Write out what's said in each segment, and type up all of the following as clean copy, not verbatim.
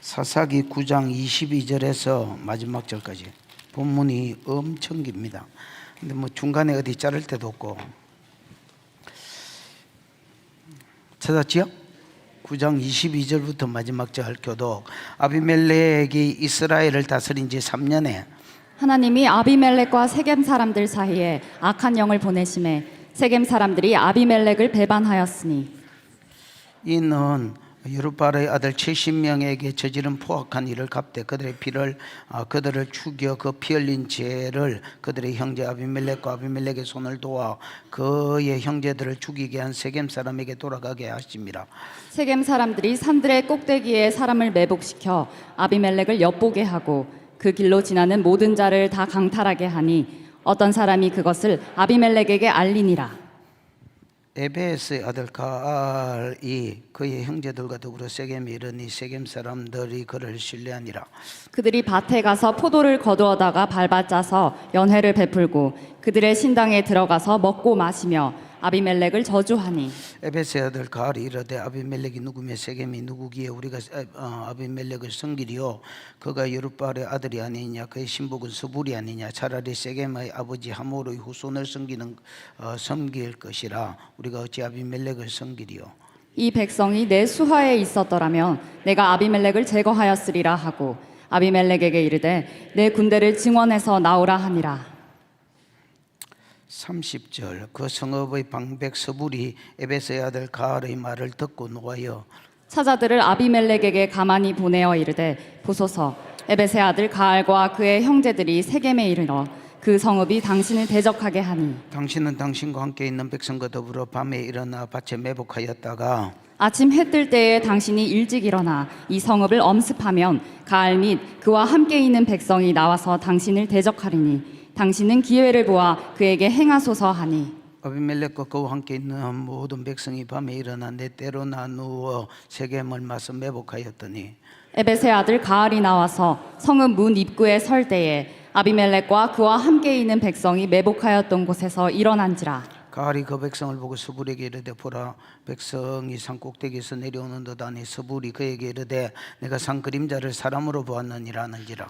사사기 9장 22절에서 마지막 절까지 본문이 엄청 깁니다. 근데 뭐 중간에 어디 자를 데도 없고. 찾았지요? 9장 22절부터 마지막 절 교독. 아비멜렉이 이스라엘을 다스린 지 3년에 하나님이 아비멜렉과 세겜 사람들 사이에 악한 영을 보내심에 세겜 사람들이 아비멜렉을 배반하였으니 이는 여룻바알의 아들 70명에게 저지른 포악한 일을 갚되 그들의 피를 그들을 죽여 그 피 흘린 죄를 그들의 형제 아비멜렉과 아비멜렉의 손을 도와 그의 형제들을 죽이게 한 세겜 사람에게 돌아가게 하심이라. 세겜 사람들이 산들의 꼭대기에 사람을 매복시켜 아비멜렉을 엿보게 하고 그 길로 지나는 모든 자를 다 강탈하게 하니 어떤 사람이 그것을 아비멜렉에게 알리니라. 에베스의 아들 가알이 그의 형제들과 더불어 세겜에 이르니 세겜 사람들이 그를 신뢰하니라. 그들이 밭에 가서 포도를 거두어다가 밟아짜서 연회를 베풀고 그들의 신당에 들어가서 먹고 마시며 아비멜렉을 저주하니 에베스의 아들 가알이 이르되 아비멜렉이 누구며 세겜이 누구기에 우리가 아비멜렉을 섬기리요 그가 여룻바알의 아들이 아니냐 그의 신복은 스불이 아니냐 차라리 세겜의 아버지 하몰의 후손을 섬길 것이라 우리가 어찌 아비멜렉을 섬기리요. 이 백성이 내 수하에 있었더라면 내가 아비멜렉을 제거하였으리라 하고 아비멜렉에게 이르되 내 군대를 증원해서 나오라 하니라. 30절 그 성읍의 방백 스불이 에베스의 아들 가알의 말을 듣고 노하여 사자들을 아비멜렉에게 가만히 보내어 이르되 보소서 에벳의 아들 가알과 그의 형제들이 세겜에 이르러 그 성읍이 당신을 대적하게 하니 당신은 당신과 함께 있는 백성과 더불어 밤에 일어나 밭에 매복하였다가 아침 해 뜰 때에 당신이 일찍 일어나 이 성읍을 엄습하면 가알 및 그와 함께 있는 백성이 나와서 당신을 대적하리니 당신은 기회를 보아 그에게 행하소서 하니 아비멜렉과 그와 함께 있는 모든 백성이 밤에 일어나 네 때로 나누어 세겜을 맞서 매복하였더니 에벳의 아들 가알이 나와서 성읍 문 입구에 설 때에 아비멜렉과 그와 함께 있는 백성이 매복하였던 곳에서 일어난지라. 가알이 그 백성을 보고 스불에게 이르되 보라 백성이 산 꼭대기에서 내려오는 듯 하니 스불이 그에게 이르되 내가 산 그림자를 사람으로 보았느니라 하는지라.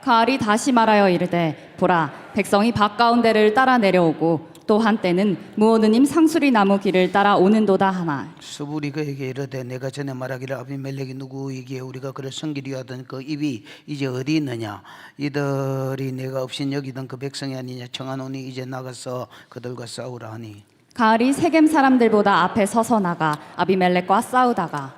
가알이 다시 말하여 이르되 보라 백성이 밭 가운데를 따라 내려오고 또 한때는 무오느님 상수리 나무 길을 따라 오는도다 하나 스불이 그에게 이르되 내가 전에 말하기를 아비멜렉이 누구이기에 우리가 그를 섬기려 하던 그 입이 이제 어디 있느냐 이들이 내가 없인 여기던 그 백성이 아니냐 청하노니 이제 나가서 그들과 싸우라 하니 가알이 세겜 사람들보다 앞에 서서 나가 아비멜렉과 싸우다가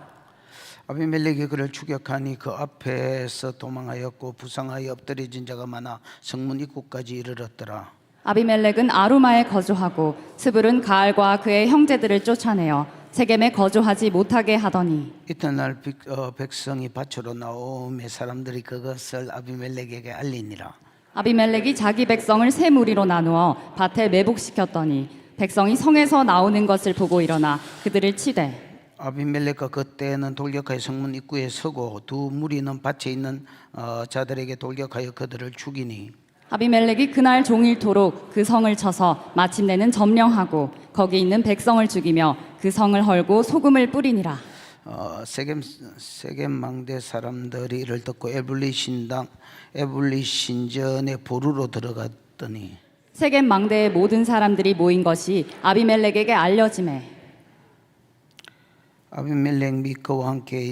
아비멜렉이 그를 추격하니 그 앞에서 도망하였고 부상하여 엎드려진 자가 많아 성문 입구까지 이르렀더라. 아비멜렉은 아루마에 거주하고 스불은 가알과 그의 형제들을 쫓아내어 세겜에 거주하지 못하게 하더니 이튿날 백성이 밭으로 나오매 사람들이 그것을 아비멜렉에게 알리니라. 아비멜렉이 자기 백성을 세 무리로 나누어 밭에 매복시켰더니 백성이 성에서 나오는 것을 보고 일어나 그들을 치되 아비멜렉과 그때는 돌격하여 성문 입구에 서고 두 무리는 밭에 있는 자들에게 돌격하여 그들을 죽이니 아비멜렉이 그날 종일토록 그 성을 쳐서 마침내는 점령하고 거기 있는 백성을 죽이며 그 성을 헐고 소금을 뿌리니라. 세겜 망대 사람들이 이를 듣고 에블리 신전에 보루로 들어갔더니 세겜 망대의 모든 사람들이 모인 것이 아비멜렉에게 알려지매 아비멜렉 및 그와 함께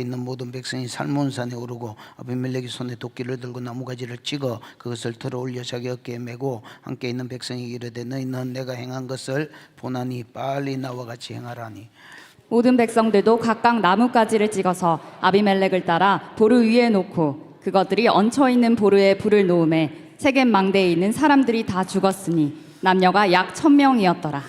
있는 모든 백성이 살몬산에 오르고 아비멜렉이 손에 도끼를 들고 나무가지를 찍어 그것을 들어 올려 자기 어깨에 메고 함께 있는 백성이 이르되 너희는 내가 행한 것을 보나니 빨리 나와 같이 행하라니. 모든 백성들도 각각 나뭇가지를 찍어서 아비멜렉을 따라 보루 위에 놓고 그것들이 얹혀 있는 보루에 불을 놓음에 세겜 망대에 있는 사람들이 다 죽었으니 남녀가 약 1000명이었더라.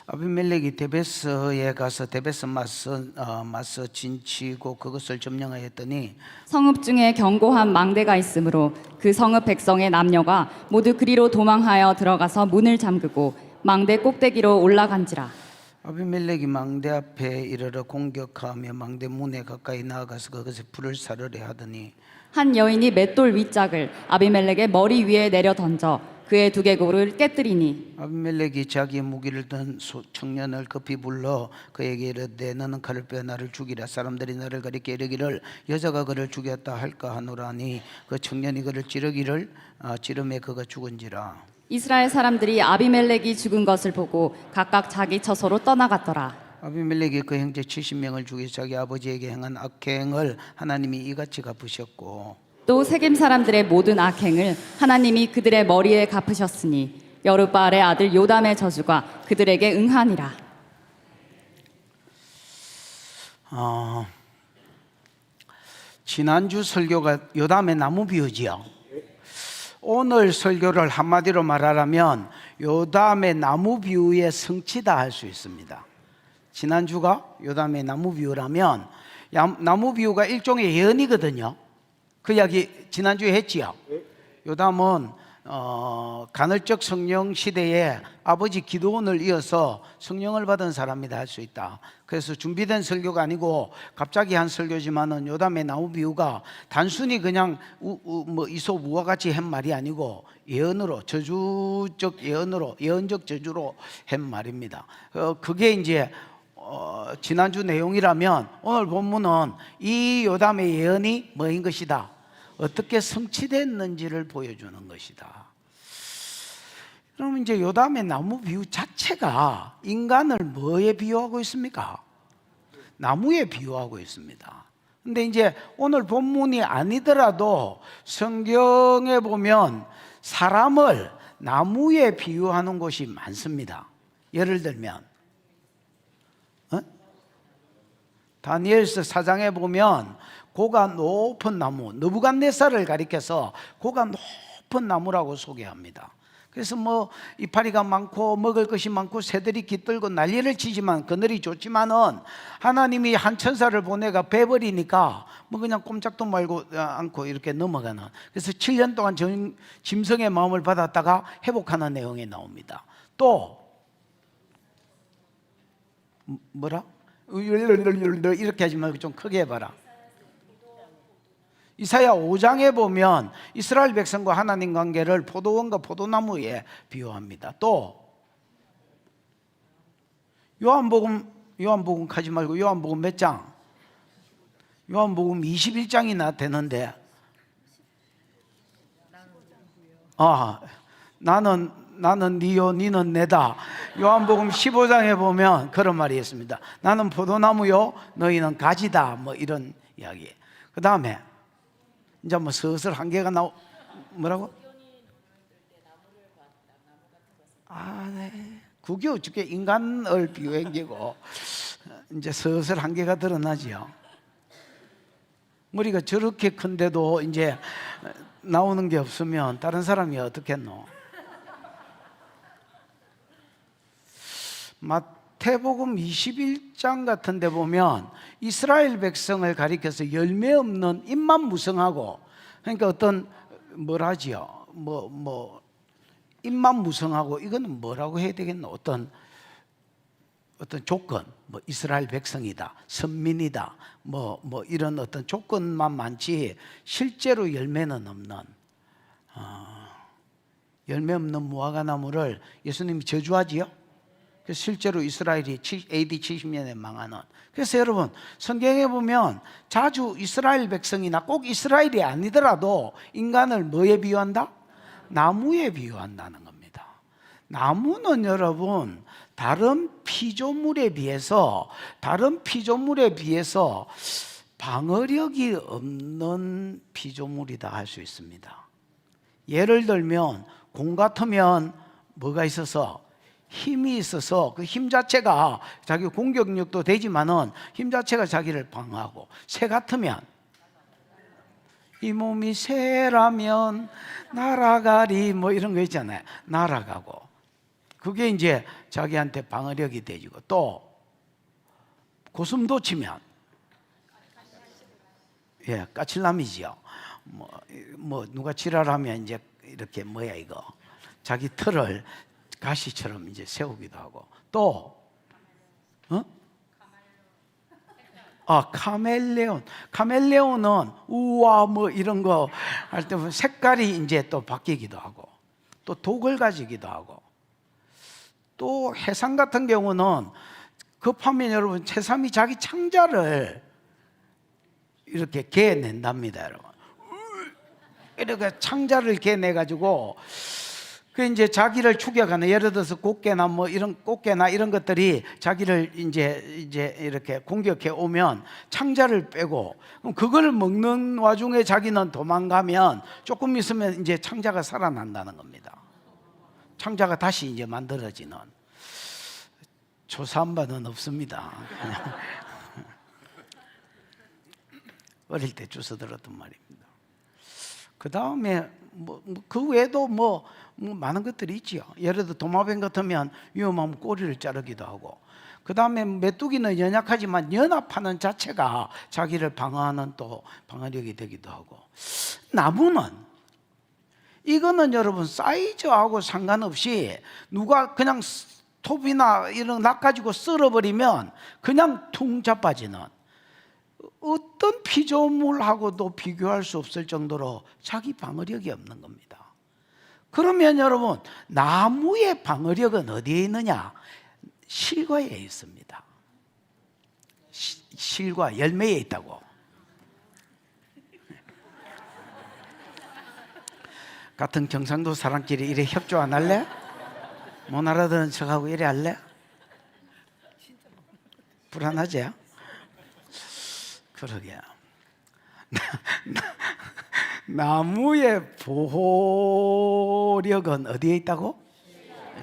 아비멜렉이 데베스에 가서 데베스 맞서 진치고 그것을 점령하였더니 성읍 중에 견고한 망대가 있으므로 그 성읍 백성의 남녀가 모두 그리로 도망하여 들어가서 문을 잠그고 망대 꼭대기로 올라간지라. 아비멜렉이 망대 앞에 이르러 공격하며 망대 문에 가까이 나아가서 그것에 불을 사르려 하더니 한 여인이 맷돌 윗짝을 아비멜렉의 머리 위에 내려 던져 그의 두개골을 깨뜨리니 아비멜렉이 자기의 무기를 든 청년을 급히 불러 그에게 이르되 너는 칼을 빼어 나를 죽이라. 사람들이 너를 가리켜 이르기를 여자가 그를 죽였다 할까 하노라니 그 청년이 그를 찌르매 그가 죽은지라. 이스라엘 사람들이 아비멜렉이 죽은 것을 보고 각각 자기 처소로 떠나갔더라. 아비멜렉이 그 형제 70명을 죽여 자기 아버지에게 행한 악행을 하나님이 이같이 갚으셨고 또 세겜 사람들의 모든 악행을 하나님이 그들의 머리에 갚으셨으니 여룻바알의 아들 요담의 저주가 그들에게 응하니라. 지난주 설교가 요담의 나무 비유지요. 오늘 설교를 한마디로 말하라면 요담의 나무 비유의 성취다 할 수 있습니다. 지난주가 요담의 나무 비유라면 나무 비유가 일종의 예언이거든요. 그 이야기 지난주에 했지요. 요담은 간헐적 성령 시대에 아버지 기드온을 이어서 성령을 받은 사람이다 할 수 있다. 그래서 준비된 설교가 아니고 갑자기 한 설교지만은 요담의 나무 비유가 단순히 그냥 이솝우와 같이 한 말이 아니고 예언으로 저주적 예언으로 예언적 저주로 한 말입니다. 그게 이제 지난주 내용이라면 오늘 본문은 이 요담의 예언이 뭐인 것이다, 어떻게 성취됐는지를 보여주는 것이다. 그럼 이제 요담의 나무 비유 자체가 인간을 뭐에 비유하고 있습니까? 나무에 비유하고 있습니다. 근데 이제 오늘 본문이 아니더라도 성경에 보면 사람을 나무에 비유하는 곳이 많습니다. 예를 들면 다니엘서 4장에 보면 고가 높은 나무, 느부갓네살을 가리켜서 고가 높은 나무라고 소개합니다. 그래서 이파리가 많고 먹을 것이 많고 새들이 깃들고 난리를 치지만 그늘이 좋지만은 하나님이 한 천사를 보내가 베버리니까 그냥 꼼짝도 말고 않고 이렇게 넘어가는, 그래서 7년 동안 짐승의 마음을 받았다가 회복하는 내용이 나옵니다. 또 뭐라? 이렇게 하지 말고 좀 크게 해봐라. 이사야 5장에 보면 이스라엘 백성과 하나님 관계를 포도원과 포도나무에 비유합니다. 또 요한복음 가지 말고 요한복음 몇 장? 요한복음 21장이나 되는데 나는 니요 니는 내다. 요한복음 15장에 보면 그런 말이 있습니다. 나는 포도나무요 너희는 가지다, 이런 이야기. 그 다음에 이제 슬슬 한계가 뭐라고? 네. 그게 어떻게 인간을 비유한 게고 이제 슬슬 한계가 드러나지요. 머리가 저렇게 큰데도 이제 나오는 게 없으면 다른 사람이 어떻겠노? 마태복음 21장 같은 데 보면 이스라엘 백성을 가리켜서 열매 없는 입만 무성하고, 그러니까 어떤 뭐라지요? 입만 무성하고, 이거는 뭐라고 해야 되겠노? 어떤 조건, 이스라엘 백성이다, 선민이다, 이런 어떤 조건만 많지 실제로 열매는 없는 열매 없는 무화과 나무를 예수님이 저주하지요. 그래서 실제로 이스라엘이 AD 70년에 망하는. 그래서 여러분 성경에 보면 자주 이스라엘 백성이나 꼭 이스라엘이 아니더라도 인간을 뭐에 비유한다? 나무에 비유한다는 겁니다. 나무는 여러분 다른 피조물에 비해서 방어력이 없는 피조물이다 할 수 있습니다. 예를 들면 공 같으면 뭐가 있어서? 힘이 있어서 그 힘 자체가 자기 공격력도 되지만은 힘 자체가 자기를 방어하고, 새 같으면 이 몸이 새라면 날아가리 이런 거 있잖아요. 날아가고 그게 이제 자기한테 방어력이 되지고, 또 고슴도치면 까칠남이지요. 누가 지랄하면 이제 이렇게 이거 자기 털을 가시처럼 이제 세우기도 하고, 또 어? 카멜레온. 카멜레온은 우와 뭐 이런 거 할 때 색깔이 이제 또 바뀌기도 하고, 또 독을 가지기도 하고, 또 해삼 같은 경우는 급하면 여러분 새삼이 자기 창자를 이렇게 개낸답니다, 여러분. 이렇게 창자를 개내 가지고 그 이제 자기를 추격하는, 예를 들어서 꽃게나 뭐 이런 꽃게나 이런 것들이 자기를 이제 이렇게 공격해 오면 창자를 빼고, 그럼 그걸 먹는 와중에 자기는 도망가면 조금 있으면 이제 창자가 살아난다는 겁니다. 창자가 다시 이제 만들어지는. 조사한 바는 없습니다. 어릴 때 주워 들었던 말입니다. 그 다음에 그 외에도 뭐 많은 것들이 있지요. 예를 들어 도마뱀 같으면 위험하면 꼬리를 자르기도 하고, 그 다음에 메뚜기는 연약하지만 연합하는 자체가 자기를 방어하는 또 방어력이 되기도 하고, 나무는 이거는 여러분 사이즈하고 상관없이 누가 그냥 톱이나 이런 거 낚아지고 썰어버리면 그냥 퉁 자빠지는, 어떤 피조물하고도 비교할 수 없을 정도로 자기 방어력이 없는 겁니다. 그러면 여러분, 나무의 방어력은 어디에 있느냐? 실과에 있습니다. 실과, 열매에 있다고. 같은 경상도 사람끼리 이래 협조 안 할래? 못 알아듣는 척하고 이래 할래? 불안하지? 그러게. 나무의 보호력은 어디에 있다고?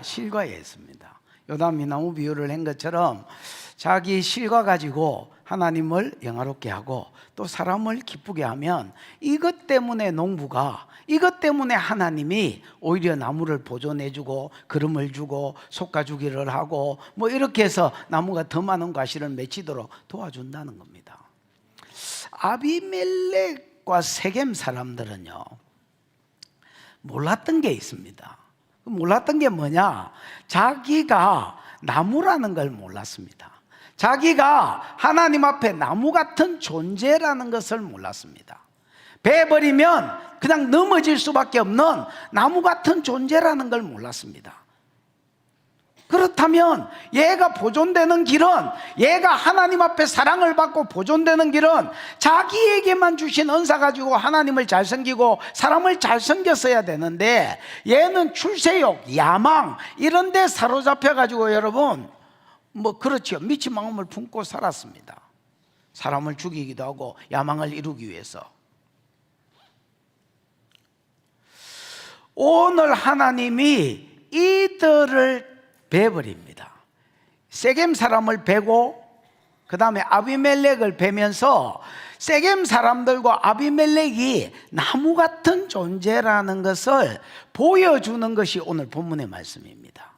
실과에 있습니다. 요담이 나무 비유를 한 것처럼 자기 실과 가지고 하나님을 영화롭게 하고 또 사람을 기쁘게 하면, 이것 때문에 농부가, 이것 때문에 하나님이 오히려 나무를 보존해주고 기름을 주고 솎아주기를 하고 뭐 이렇게 해서 나무가 더 많은 과실을 맺히도록 도와준다는 겁니다. 아비멜렉과 세겜 사람들은요, 몰랐던 게 있습니다. 몰랐던 게 뭐냐? 자기가 나무라는 걸 몰랐습니다. 자기가 하나님 앞에 나무 같은 존재라는 것을 몰랐습니다. 베버리면 그냥 넘어질 수밖에 없는 나무 같은 존재라는 걸 몰랐습니다. 그렇다면 얘가 보존되는 길은, 얘가 하나님 앞에 사랑을 받고 보존되는 길은 자기에게만 주신 은사 가지고 하나님을 잘 섬기고 사람을 잘 섬겼어야 되는데, 얘는 출세욕, 야망 이런 데 사로잡혀 가지고 여러분 그렇죠, 미친 마음을 품고 살았습니다. 사람을 죽이기도 하고 야망을 이루기 위해서. 오늘 하나님이 이들을 베버립니다. 세겜 사람을 베고 그 다음에 아비멜렉을 베면서 세겜 사람들과 아비멜렉이 나무 같은 존재라는 것을 보여주는 것이 오늘 본문의 말씀입니다.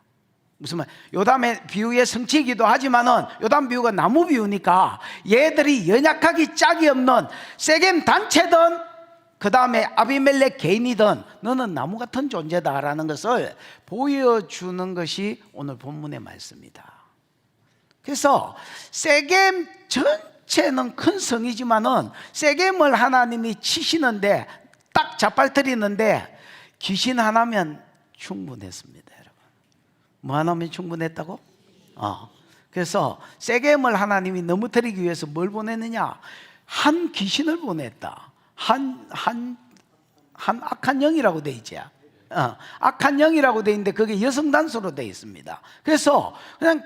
무슨 말? 요담의 비유의 성취이기도 하지만은 요담 비유가 나무 비유니까 얘들이 연약하기 짝이 없는 세겜 단체든 그 다음에 아비멜렉 개인이든 너는 나무 같은 존재다라는 것을 보여주는 것이 오늘 본문의 말씀이다. 그래서 세겜 전체는 큰 성이지만은 세겜을 하나님이 치시는데, 딱 잡아뜨리는데 귀신 하나면 충분했습니다, 여러분. 뭐 하나면 충분했다고? 그래서 세겜을 하나님이 넘어뜨리기 위해서 뭘 보냈느냐? 한 귀신을 보냈다. 한 악한 영이라고 돼 있지. 악한 영이라고 돼 있는데 그게 여성 단수로 돼 있습니다. 그래서 그냥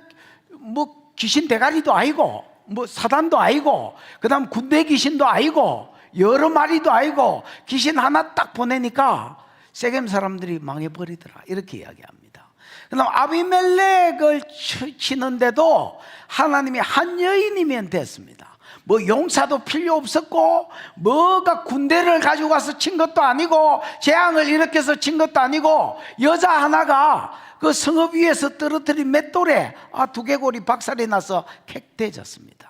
귀신 대가리도 아니고 사단도 아니고 그다음 군대 귀신도 아니고 여러 마리도 아니고 귀신 하나 딱 보내니까 세겜 사람들이 망해버리더라, 이렇게 이야기합니다. 그다음 아비멜렉을 치는데도 하나님이 한 여인이면 됐습니다. 용사도 필요 없었고, 뭐가 군대를 가지고 가서 친 것도 아니고, 재앙을 일으켜서 친 것도 아니고, 여자 하나가 그 성읍 위에서 떨어뜨린 맷돌에 두개골이 박살이 나서 캑대졌습니다.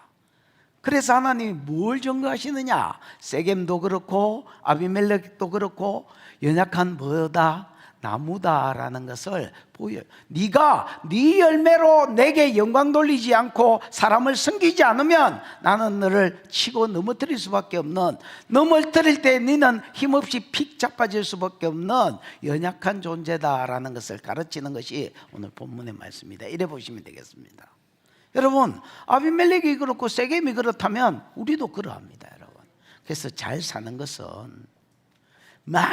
그래서 하나님이 뭘 증거하시느냐? 세겜도 그렇고 아비멜렉도 그렇고 연약한 뭐다? 나무다라는 것을 보여. 네가 네 열매로 내게 영광 돌리지 않고 사람을 섬기지 않으면 나는 너를 치고 넘어뜨릴 수밖에 없는, 넘어뜨릴 때 너는 힘없이 픽 자빠질 수밖에 없는 연약한 존재다라는 것을 가르치는 것이 오늘 본문의 말씀입니다. 이래 보시면 되겠습니다. 여러분, 아비멜렉이 그렇고 세겜이 그렇다면 우리도 그러합니다, 여러분. 그래서 잘 사는 것은 막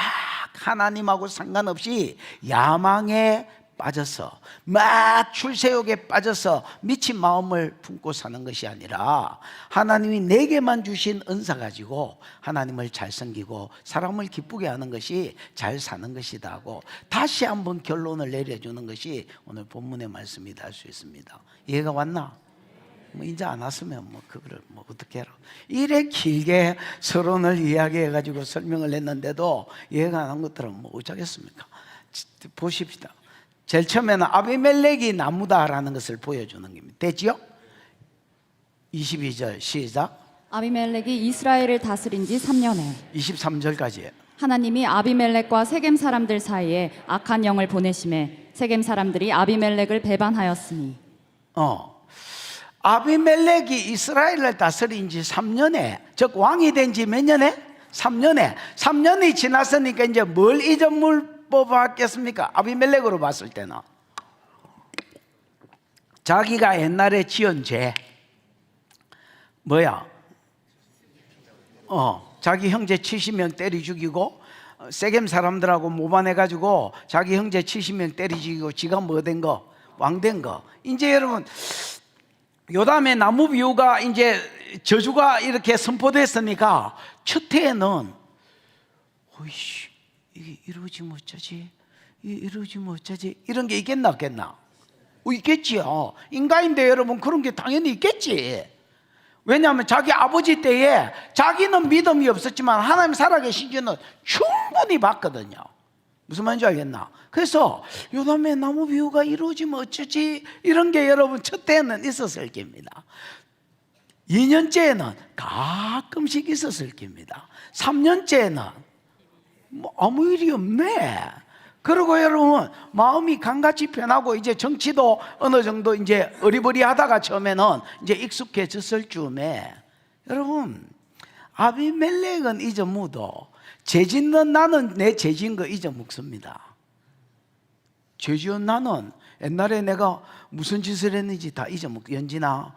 하나님하고 상관없이 야망에 빠져서, 막 출세욕에 빠져서 미친 마음을 품고 사는 것이 아니라 하나님이 내게만 주신 은사 가지고 하나님을 잘 섬기고 사람을 기쁘게 하는 것이 잘 사는 것이다 하고 다시 한번 결론을 내려주는 것이 오늘 본문의 말씀이다 할 수 있습니다. 이해가 왔나? 뭐 이제 안 왔으면 뭐 그거를 뭐 어떻게 해라. 이래 길게 서론을 이야기해 가지고 설명을 했는데도 이해가 안 한 것들은 뭐 어쩌겠습니까? 보십시다. 제일 처음에는 아비멜렉이 나무다라는 것을 보여주는 겁니다. 됐지요? 22절 시작. 아비멜렉이 이스라엘을 다스린 지 3년에 23절까지예요. 하나님이 아비멜렉과 세겜 사람들 사이에 악한 영을 보내심에 세겜 사람들이 아비멜렉을 배반하였으니. 아비멜렉이 이스라엘을 다스린 지 3년에, 즉 왕이 된 지 몇 년에? 3년에. 3년이 지났으니까 이제 뭘 잊어물 뽑았겠습니까? 아비멜렉으로 봤을 때는 자기가 옛날에 지은 죄 뭐야? 자기 형제 70명 때려 죽이고 세겜 사람들하고 모반해가지고 자기 형제 70명 때려 죽이고 지가 뭐 된 거? 왕 된 거. 이제 여러분, 요담의 나무 비유가 이제 저주가 이렇게 선포됐으니까 첫 해에는 어이씨, 이게 이루어지면 어쩌지? 이루어지면 어쩌지? 이런 게 있겠나 없겠나? 있겠지요. 인간인데 여러분 그런 게 당연히 있겠지. 왜냐하면 자기 아버지 때에 자기는 믿음이 없었지만 하나님 살아계신 지는 충분히 봤거든요. 무슨 말인지 알겠나? 그래서 요담의 나무 비유가 이루어지면 어쩌지? 이런 게 여러분 첫 때는 있었을 겁니다. 2년째에는 가끔씩 있었을 겁니다. 3년째에는 뭐 아무 일이 없네. 그리고 여러분 마음이 강같이 변하고 이제 정치도 어느 정도 이제 어리버리하다가 처음에는 이제 익숙해졌을 즈음에 여러분 아비멜렉은 잊어묻어 죄 짓는 나는 내 죄 지은 거 잊어먹습니다. 죄 지은 나는 옛날에 내가 무슨 짓을 했는지 다 잊어먹고 연진아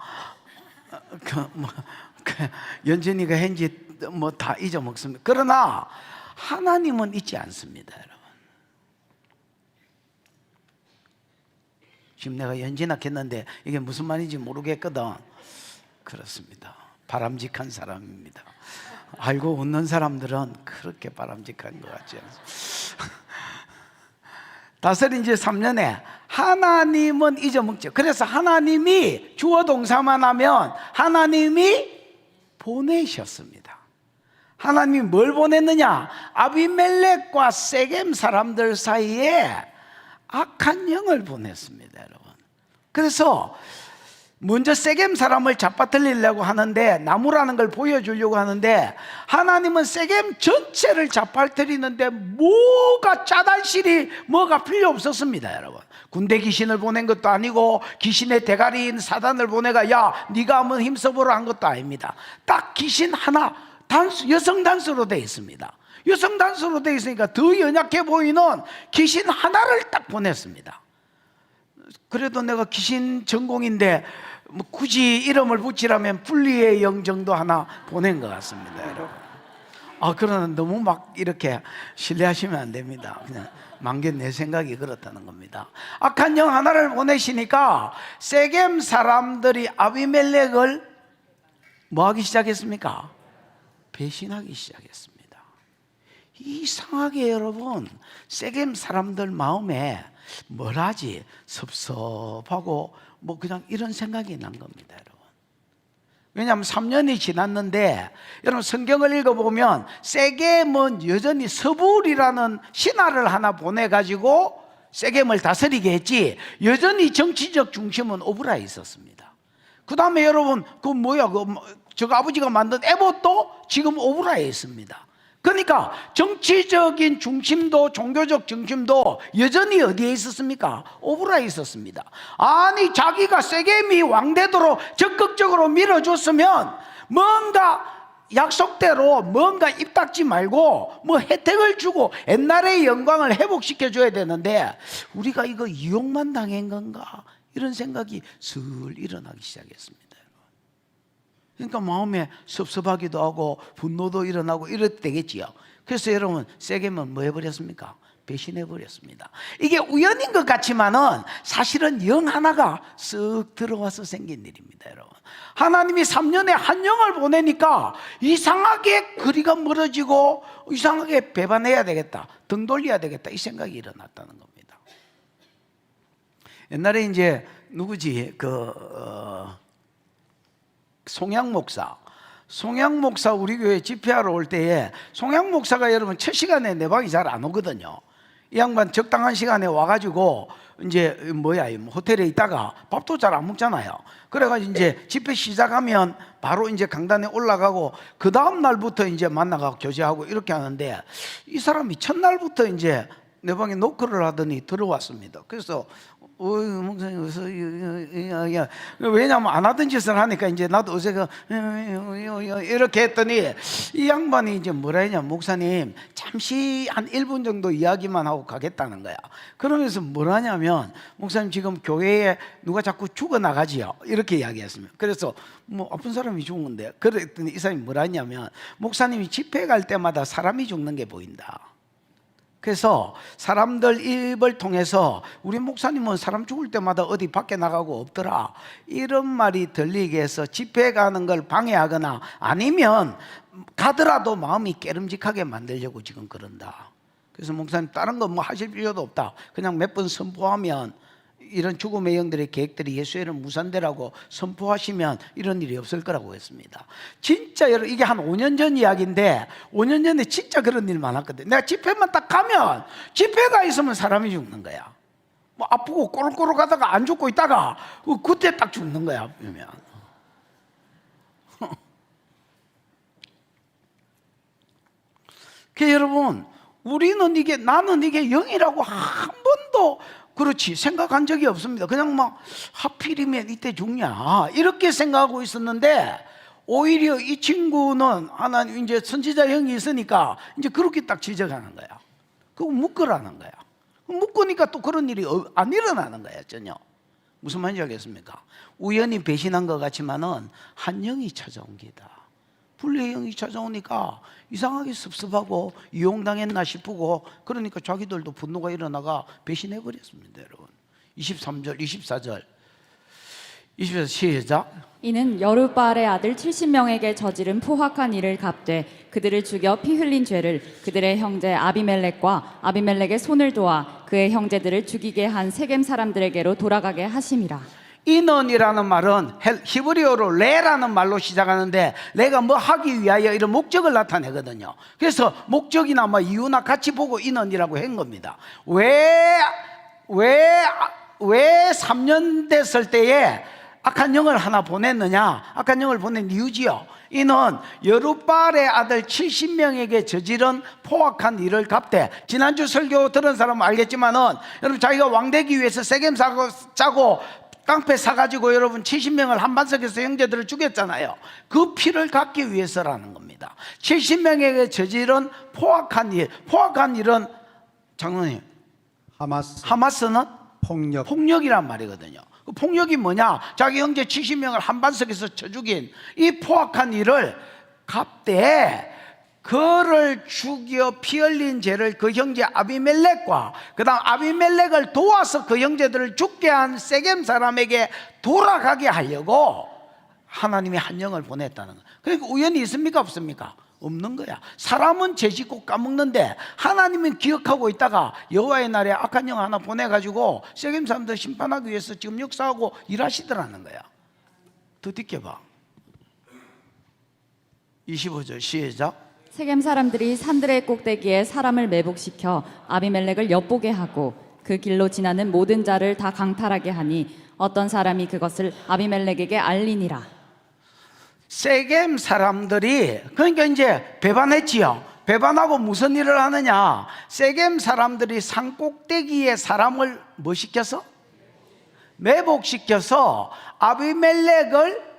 연진이가 했는지 뭐 다 잊어먹습니다. 그러나 하나님은 잊지 않습니다, 여러분. 지금 내가 연진아 했는데 이게 무슨 말인지 모르겠거든. 그렇습니다. 바람직한 사람입니다. 알고 웃는 사람들은 그렇게 바람직한 것 같지 않습니다. 다스린 지 3년에 하나님은 잊어먹죠. 그래서 하나님이 주어 동사만 하면 하나님이 보내셨습니다. 하나님이 뭘 보냈느냐? 아비멜렉과 세겜 사람들 사이에 악한 영을 보냈습니다, 여러분. 그래서 먼저 세겜 사람을 잡아들이려고 하는데 나무라는 걸 보여주려고 하는데 하나님은 세겜 전체를 잡아들이는데 뭐가 짜단실이 뭐가 필요 없었습니다, 여러분. 군대 귀신을 보낸 것도 아니고 귀신의 대가리인 사단을 보내가 야 네가 한번 힘써보라 한 것도 아닙니다. 딱 귀신 하나, 단수, 여성 단수로 되어 있습니다. 여성 단수로 되어 있으니까 더 연약해 보이는 귀신 하나를 딱 보냈습니다. 그래도 내가 귀신 전공인데 뭐 굳이 이름을 붙이라면 분리의 영 정도 하나 보낸 것 같습니다, 여러분. 그러나 너무 막 이렇게 신뢰하시면 안 됩니다. 그냥 만견 내 생각이 그렇다는 겁니다. 악한 영 하나를 보내시니까 세겜 사람들이 아비멜렉을 뭐 하기 시작했습니까? 배신하기 시작했습니다. 이상하게 여러분 세겜 사람들 마음에 뭐라지 섭섭하고 뭐 그냥 이런 생각이 난 겁니다, 여러분. 왜냐하면 3년이 지났는데 여러분 성경을 읽어보면 세겜은 여전히 서불이라는 신하를 하나 보내가지고 세겜을 다스리게 했지 여전히 정치적 중심은 오브라에 있었습니다. 그 다음에 여러분 그 뭐야 저거 아버지가 만든 에봇도 지금 오브라에 있습니다. 그러니까 정치적인 중심도 종교적 중심도 여전히 어디에 있었습니까? 오브라에 있었습니다. 아니 자기가 세겜이 왕되도록 적극적으로 밀어줬으면 뭔가 약속대로 뭔가 입 닫지 말고 뭐 혜택을 주고 옛날의 영광을 회복시켜 줘야 되는데 우리가 이거 이용만 당한 건가 이런 생각이 슬 일어나기 시작했습니다. 그러니까 마음에 섭섭하기도 하고 분노도 일어나고 이럴 때겠지요. 그래서 여러분 세겜은 뭐 해버렸습니까? 배신해버렸습니다. 이게 우연인 것 같지만은 사실은 영 하나가 쓱 들어와서 생긴 일입니다. 여러분, 하나님이 3년에 한 영을 보내니까 이상하게 거리가 멀어지고 이상하게 배반해야 되겠다, 등 돌려야 되겠다, 이 생각이 일어났다는 겁니다. 옛날에 이제 누구지 송양 목사 우리 교회 집회하러 올 때에 송양 목사가 여러분 첫 시간에 내 방이 잘 안 오거든요. 이 양반 적당한 시간에 와가지고 이제 호텔에 있다가 밥도 잘 안 먹잖아요. 그래가지고 이제 집회 시작하면 바로 이제 강단에 올라가고 그 다음 날부터 이제 만나가 교제하고 이렇게 하는데 이 사람이 첫날부터 이제 내 방에 노크를 하더니 들어왔습니다. 그래서 목사님 왜냐면 안 하던 짓을 하니까 이제 나도 어제가 이렇게 했더니 이 양반이 이제 뭐라 했냐, 목사님 잠시 한 1분 정도 이야기만 하고 가겠다는 거야. 그러면서 뭐라 하냐면, 목사님 지금 교회에 누가 자꾸 죽어나가지요, 이렇게 이야기했습니다. 그래서 뭐 아픈 사람이 죽는데, 그랬더니 이 사람이 뭐라 했냐면, 목사님이 집회 갈 때마다 사람이 죽는 게 보인다. 그래서 사람들 입을 통해서 우리 목사님은 사람 죽을 때마다 어디 밖에 나가고 없더라, 이런 말이 들리게 해서 집회 가는 걸 방해하거나 아니면 가더라도 마음이 깨름직하게 만들려고 지금 그런다. 그래서 목사님 다른 거 뭐 하실 필요도 없다, 그냥 몇 번 선포하면 이런 죽음의 영들의 계획들이 예수의 이름 무산되라고 선포하시면 이런 일이 없을 거라고 했습니다. 진짜 여러분, 이게 한 5년 전 이야기인데 5년 전에 진짜 그런 일 많았거든요. 내가 집회만 딱 가면, 집회가 있으면 사람이 죽는 거야. 뭐 아프고 꼬르꼬르 가다가 안 죽고 있다가 그때 딱 죽는 거야. 보면 그 여러분, 나는 이게 영이라고 한 번도 그렇지 생각한 적이 없습니다. 그냥 막 하필이면 이때 죽냐 이렇게 생각하고 있었는데, 오히려 이 친구는 하나님 이제 선지자 형이 있으니까 이제 그렇게 딱 지적하는 거야. 그거 묶으라는 거야. 묶으니까 또 그런 일이 안 일어나는 거야 전혀. 무슨 말인지 알겠습니까? 우연히 배신한 것 같지만은 한 영이 찾아온 게다. 불의의 영이 찾아오니까 이상하게 섭섭하고 이용당했나 싶고, 그러니까 자기들도 분노가 일어나가 배신해버렸습니다. 여러분, 23절 24절 시작. 이는 여룻바알의 아들 70명에게 저지른 포악한 일을 갚되 그들을 죽여 피 흘린 죄를 그들의 형제 아비멜렉과 아비멜렉의 손을 도와 그의 형제들을 죽이게 한 세겜 사람들에게로 돌아가게 하심이라. 인원이라는 말은 히브리어로 레라는 말로 시작하는데, 레가 뭐 하기 위하여 이런 목적을 나타내거든요. 그래서 목적이나 뭐 이유나 같이 보고 인원이라고 한 겁니다. 왜 3년 됐을 때에 악한 영을 하나 보냈느냐? 악한 영을 보낸 이유지요. 이는 여룻바알의 아들 70명에게 저지른 포악한 일을 갚되, 지난주 설교 들은 사람은 알겠지만은, 여러분 자기가 왕되기 위해서 세겜 짜고 깡패 사가지고 여러분 70명을 한반석에서 형제들을 죽였잖아요. 그 피를 갚기 위해서라는 겁니다. 70명에게 저지른 포악한 일은 장로님, 하마스는 폭력이란 말이거든요. 그 폭력이 뭐냐? 자기 형제 70명을 한반석에서 쳐 죽인 이 포악한 일을 갚되 그를 죽여 피 흘린 죄를 그 형제 아비멜렉과 그 다음 아비멜렉을 도와서 그 형제들을 죽게 한 세겜 사람에게 돌아가게 하려고 하나님이 한 영을 보냈다는 거예요. 그러니까 우연히 있습니까? 없습니까? 없는 거야. 사람은 죄 짓고 까먹는데 하나님은 기억하고 있다가 여호와의 날에 악한 영 하나 보내가지고 세겜 사람들 심판하기 위해서 지금 역사하고 일하시더라는 거야. 더 듣게 봐. 25절 시작. 세겜 사람들이 산들의 꼭대기에 사람을 매복시켜 아비멜렉을 엿보게 하고 그 길로 지나는 모든 자를 다 강탈하게 하니 어떤 사람이 그것을 아비멜렉에게 알리니라. 세겜 사람들이 그러니까 이제 배반했지요. 배반하고 무슨 일을 하느냐? 세겜 사람들이 산 꼭대기에 사람을 뭐 시켜서? 매복시켜서 아비멜렉을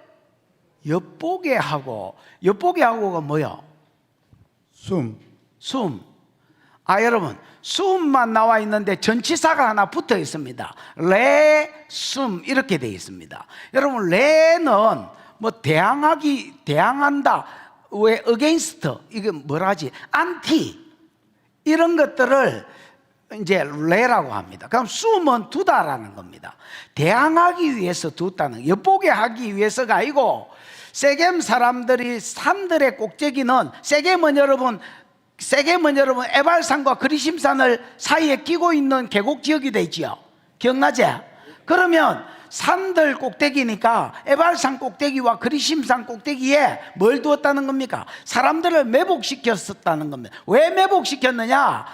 엿보게 하고가 뭐야? 숨. 여러분, 숨만 나와 있는데 전치사가 하나 붙어 있습니다. 레숨 이렇게 되어 있습니다. 여러분, 레는 뭐 대항한다, 왜 against, 이게 뭐라지? 안티, 이런 것들을 이제 레라고 합니다. 그럼 숨은 두다라는 겁니다. 대항하기 위해서 두다는, 엿보게 하기 위해서가 아니고, 세겜 사람들이 산들의 꼭대기는, 세겜은 여러분 에발산과 그리심산을 사이에 끼고 있는 계곡 지역이 되지요. 기억나지? 그러면 산들 꼭대기니까 에발산 꼭대기와 그리심산 꼭대기에 뭘 두었다는 겁니까? 사람들을 매복시켰었다는 겁니다. 왜 매복시켰느냐?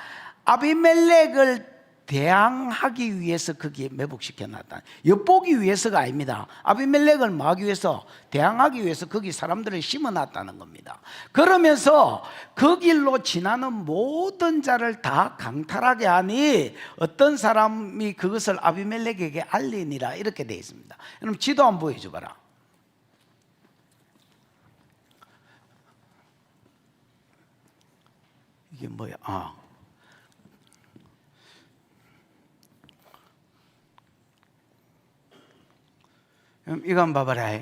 아비멜렉을 대항하기 위해서 거기에 매복시켜 놨다. 엿보기 위해서가 아닙니다. 아비멜렉을 막기 위해서, 대항하기 위해서 거기 사람들을 심어 놨다는 겁니다. 그러면서 그 길로 지나는 모든 자를 다 강탈하게 하니 어떤 사람이 그것을 아비멜렉에게 알리니라, 이렇게 되어 있습니다. 그럼 지도 한번 보여줘 봐라. 이게 뭐야? 이거 한번 봐봐라.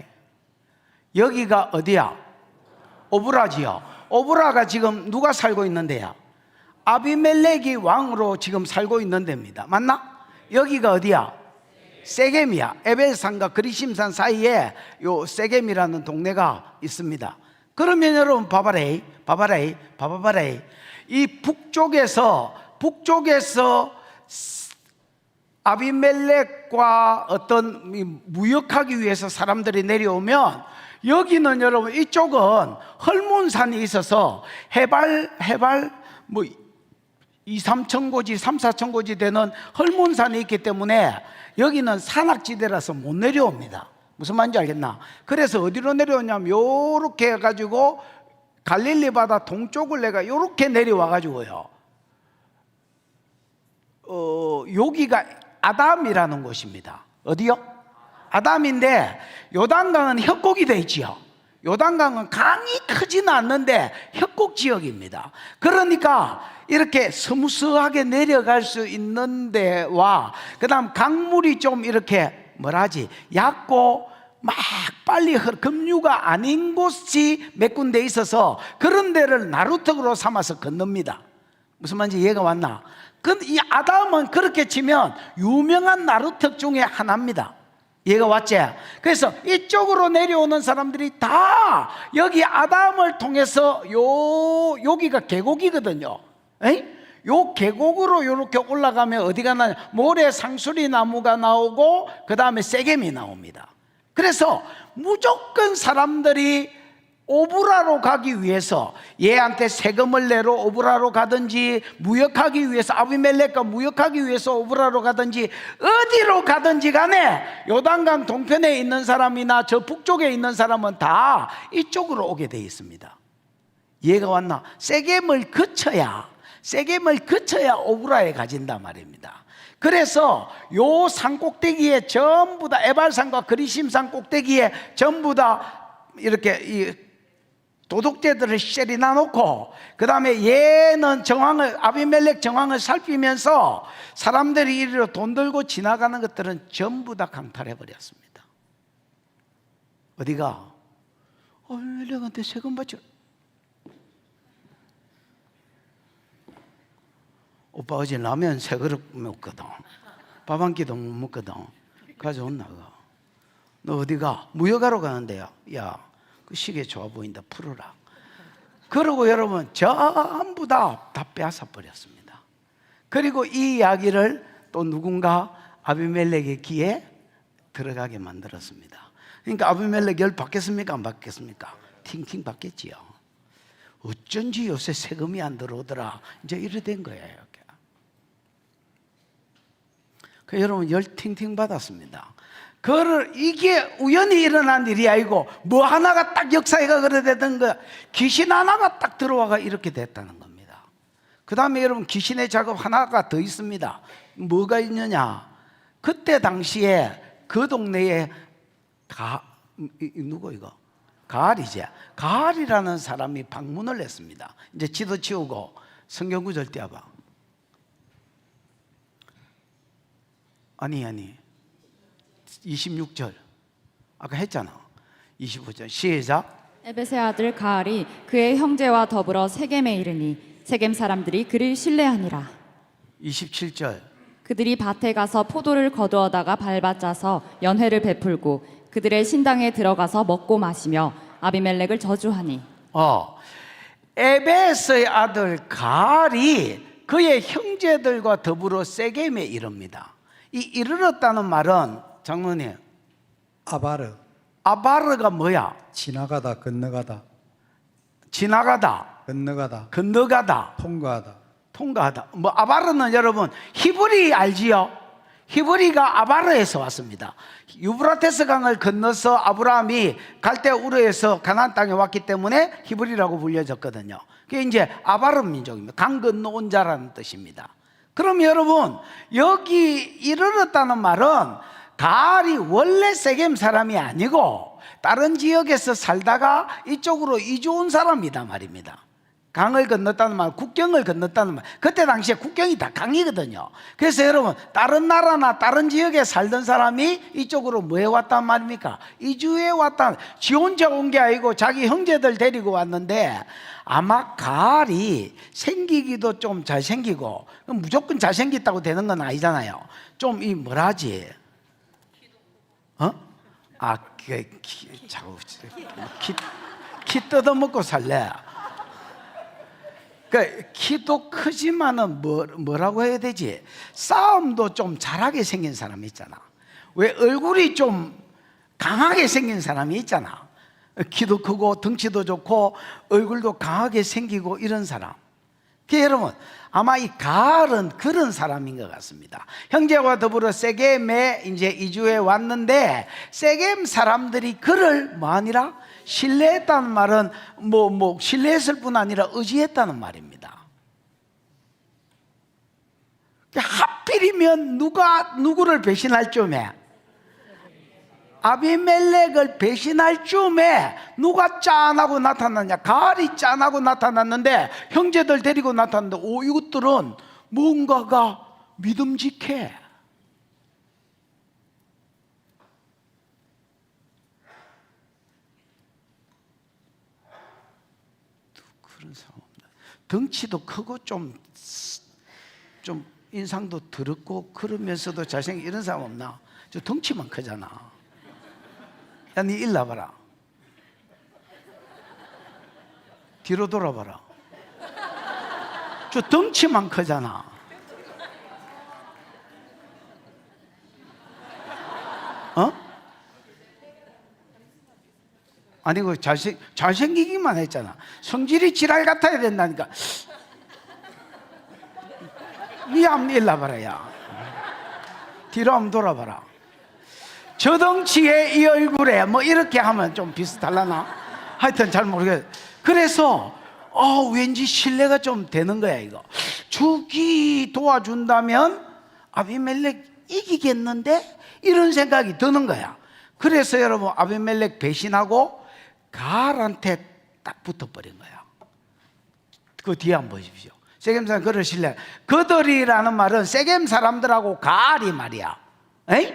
여기가 어디야? 오브라지요. 오브라가 지금 누가 살고 있는 데야? 아비멜렉이 왕으로 지금 살고 있는 데입니다. 맞나? 여기가 어디야? 세겜이야. 에벨산과 그리심산 사이에 요 세겜이라는 동네가 있습니다. 그러면 여러분 봐봐라. 이 북쪽에서 아비멜렉과 어떤 무역하기 위해서 사람들이 내려오면, 여기는 여러분, 이쪽은 헐몬산이 있어서 해발 뭐 2-3천 고지 3-4천 고지 되는 헐몬산이 있기 때문에 여기는 산악지대라서 못 내려옵니다. 무슨 말인지 알겠나? 그래서 어디로 내려오냐면 요렇게 해가지고 갈릴리 바다 동쪽을 내가 요렇게 내려와 가지고요, 여기가 아담이라는 곳입니다. 어디요? 아담인데 요단강은 협곡이 되어 있지요. 요단강은 강이 크지는 않는데 협곡 지역입니다. 그러니까 이렇게 스무스하게 내려갈 수 있는 데와, 그 다음 강물이 좀 이렇게 얕고 막 빨리 급류가 아닌 곳이 몇 군데 있어서 그런 데를 나루턱으로 삼아서 건넙니다. 무슨 말인지 이해가 왔나? 이 아담은 그렇게 치면 유명한 나루턱 중에 하나입니다. 이해가 왔지? 그래서 이쪽으로 내려오는 사람들이 다 여기 아담을 통해서 여기가 계곡이거든요. 요 계곡으로 이렇게 올라가면 어디가 나냐? 모래 상수리 나무가 나오고 그 다음에 세겜이 나옵니다. 그래서 무조건 사람들이 오브라로 가기 위해서, 얘한테 세금을 내러 오브라로 가든지, 무역하기 위해서 아비멜렉과 무역하기 위해서 오브라로 가든지, 어디로 가든지 간에 요단강 동편에 있는 사람이나 저 북쪽에 있는 사람은 다 이쪽으로 오게 되어 있습니다. 이해가 왔나? 세겜을 거쳐야 오브라에 가진단 말입니다. 그래서 요 산 꼭대기에 전부 다, 에발산과 그리심산 꼭대기에 전부 다 이렇게 이 도둑제들을 셀이나 놓고, 그 다음에 얘는 아비멜렉 정황을 살피면서 사람들이 이리로 돈 들고 지나가는 것들은 전부 다 강탈해 버렸습니다. 어디가? 아비멜렉한테 세금 받죠. 오빠 어제 라면 3그릇 먹거든. 밥 한 끼도 못 먹거든. 가져온나? 너 어디가? 무역하러 가는데요. 야, 그 시계 좋아 보인다, 풀어라. 그러고 여러분 전부 다 빼앗아 버렸습니다. 그리고 이 이야기를 또 누군가 아비멜렉의 귀에 들어가게 만들었습니다. 그러니까 아비멜렉 열 받겠습니까? 안 받겠습니까? 팅팅 받겠지요. 어쩐지 요새 세금이 안 들어오더라, 이제 이래 된 거예요. 여러분 열 팅팅 받았습니다. 그를 이게 우연히 일어난 일이 아니고 뭐 하나가 딱 역사가 그래 되던 거야. 귀신 하나가 딱 들어와가 이렇게 됐다는 겁니다. 그 다음에 여러분 귀신의 작업 하나가 더 있습니다. 뭐가 있느냐? 그때 당시에 그 동네에 누구 이거? 가알이지. 가알이라는 사람이 방문을 했습니다. 이제 지도 치우고 성경 구절 띄워봐. 아니 26절 아까 했잖아. 25절 시작. 에벳의 아들 가알이 그의 형제와 더불어 세겜에 이르니 세겜 사람들이 그를 신뢰하니라. 27절. 그들이 밭에 가서 포도를 거두어다가 밟아짜서 연회를 베풀고 그들의 신당에 들어가서 먹고 마시며 아비멜렉을 저주하니. 에벳의 아들 가알이 그의 형제들과 더불어 세겜에 이릅니다. 이 이르렀다는 말은 장로님, 아바르 아바르가 뭐야? 지나가다 건너가다 지나가다, 건너가다 건너가다, 통과하다. 통과하다. 뭐 아바르는 여러분 히브리 알지요? 히브리가 아바르에서 왔습니다. 유브라테스 강을 건너서 아브라함이 갈대 우르에서 가나안 땅에 왔기 때문에 히브리라고 불려졌거든요. 그게 이제 아바르 민족입니다. 강 건너온 자라는 뜻입니다. 그럼 여러분 여기 이르렀다는 말은 가알이 원래 세겜 사람이 아니고 다른 지역에서 살다가 이쪽으로 이주 온 사람이다 말입니다. 강을 건넜다는 말, 국경을 건넜다는 말. 그때 당시에 국경이 다 강이거든요. 그래서 여러분 다른 나라나 다른 지역에 살던 사람이 이쪽으로 뭐해 왔단 말입니까? 이주해 왔다. 지 혼자 온 게 아니고 자기 형제들 데리고 왔는데 아마 가알이 생기기도 좀 잘생기고 무조건 잘생겼다고 되는 건 아니잖아요. 좀 이 뭐라지? 자꾸 키 뜯어먹고 살래. 그 키도 크지만은 뭐라고 해야 되지? 싸움도 좀 잘하게 생긴 사람이 있잖아. 왜 얼굴이 좀 강하게 생긴 사람이 있잖아. 키도 크고 덩치도 좋고 얼굴도 강하게 생기고 이런 사람. 그 여러분 아마 이 가알은 그런 사람인 것 같습니다. 형제와 더불어 세겜에 이제 이주해 왔는데 세겜 사람들이 그를 뭐하니라? 신뢰했다는 말은 신뢰했을 뿐 아니라 의지했다는 말입니다. 하필이면 누가 누구를 배신할 쯤에 아비멜렉을 배신할 쯤에 누가 짠하고 나타났냐? 가알이 짠하고 나타났는데 형제들 데리고 나타났는데 이것들은 뭔가가 믿음직해. 그런 사람 없나? 덩치도 크고 좀 인상도 더럽고 그러면서도 잘생긴 이런 사람 없나? 저 덩치만 크잖아. 야, 니 일로 와봐라. 뒤로 돌아봐라. 저 덩치만 크잖아. 아니 그 잘생기기만 했잖아. 성질이 지랄 같아야 된다니까. 니 한번 일로 와봐라. 야, 뒤로 한번 돌아봐라. 저 덩치에 이 얼굴에 뭐 이렇게 하면 좀 비슷하려나? 하여튼 잘 모르겠어. 그래서 왠지 신뢰가 좀 되는 거야 이거. 죽이 도와준다면 아비멜렉 이기겠는데? 이런 생각이 드는 거야. 그래서 여러분 아비멜렉 배신하고 가알한테 딱 붙어버린 거야. 그 뒤에 한번 보십시오. 세겜 사람 그를 신뢰. 그들이라는 말은 세겜 사람들하고 가알이 말이야. 에이?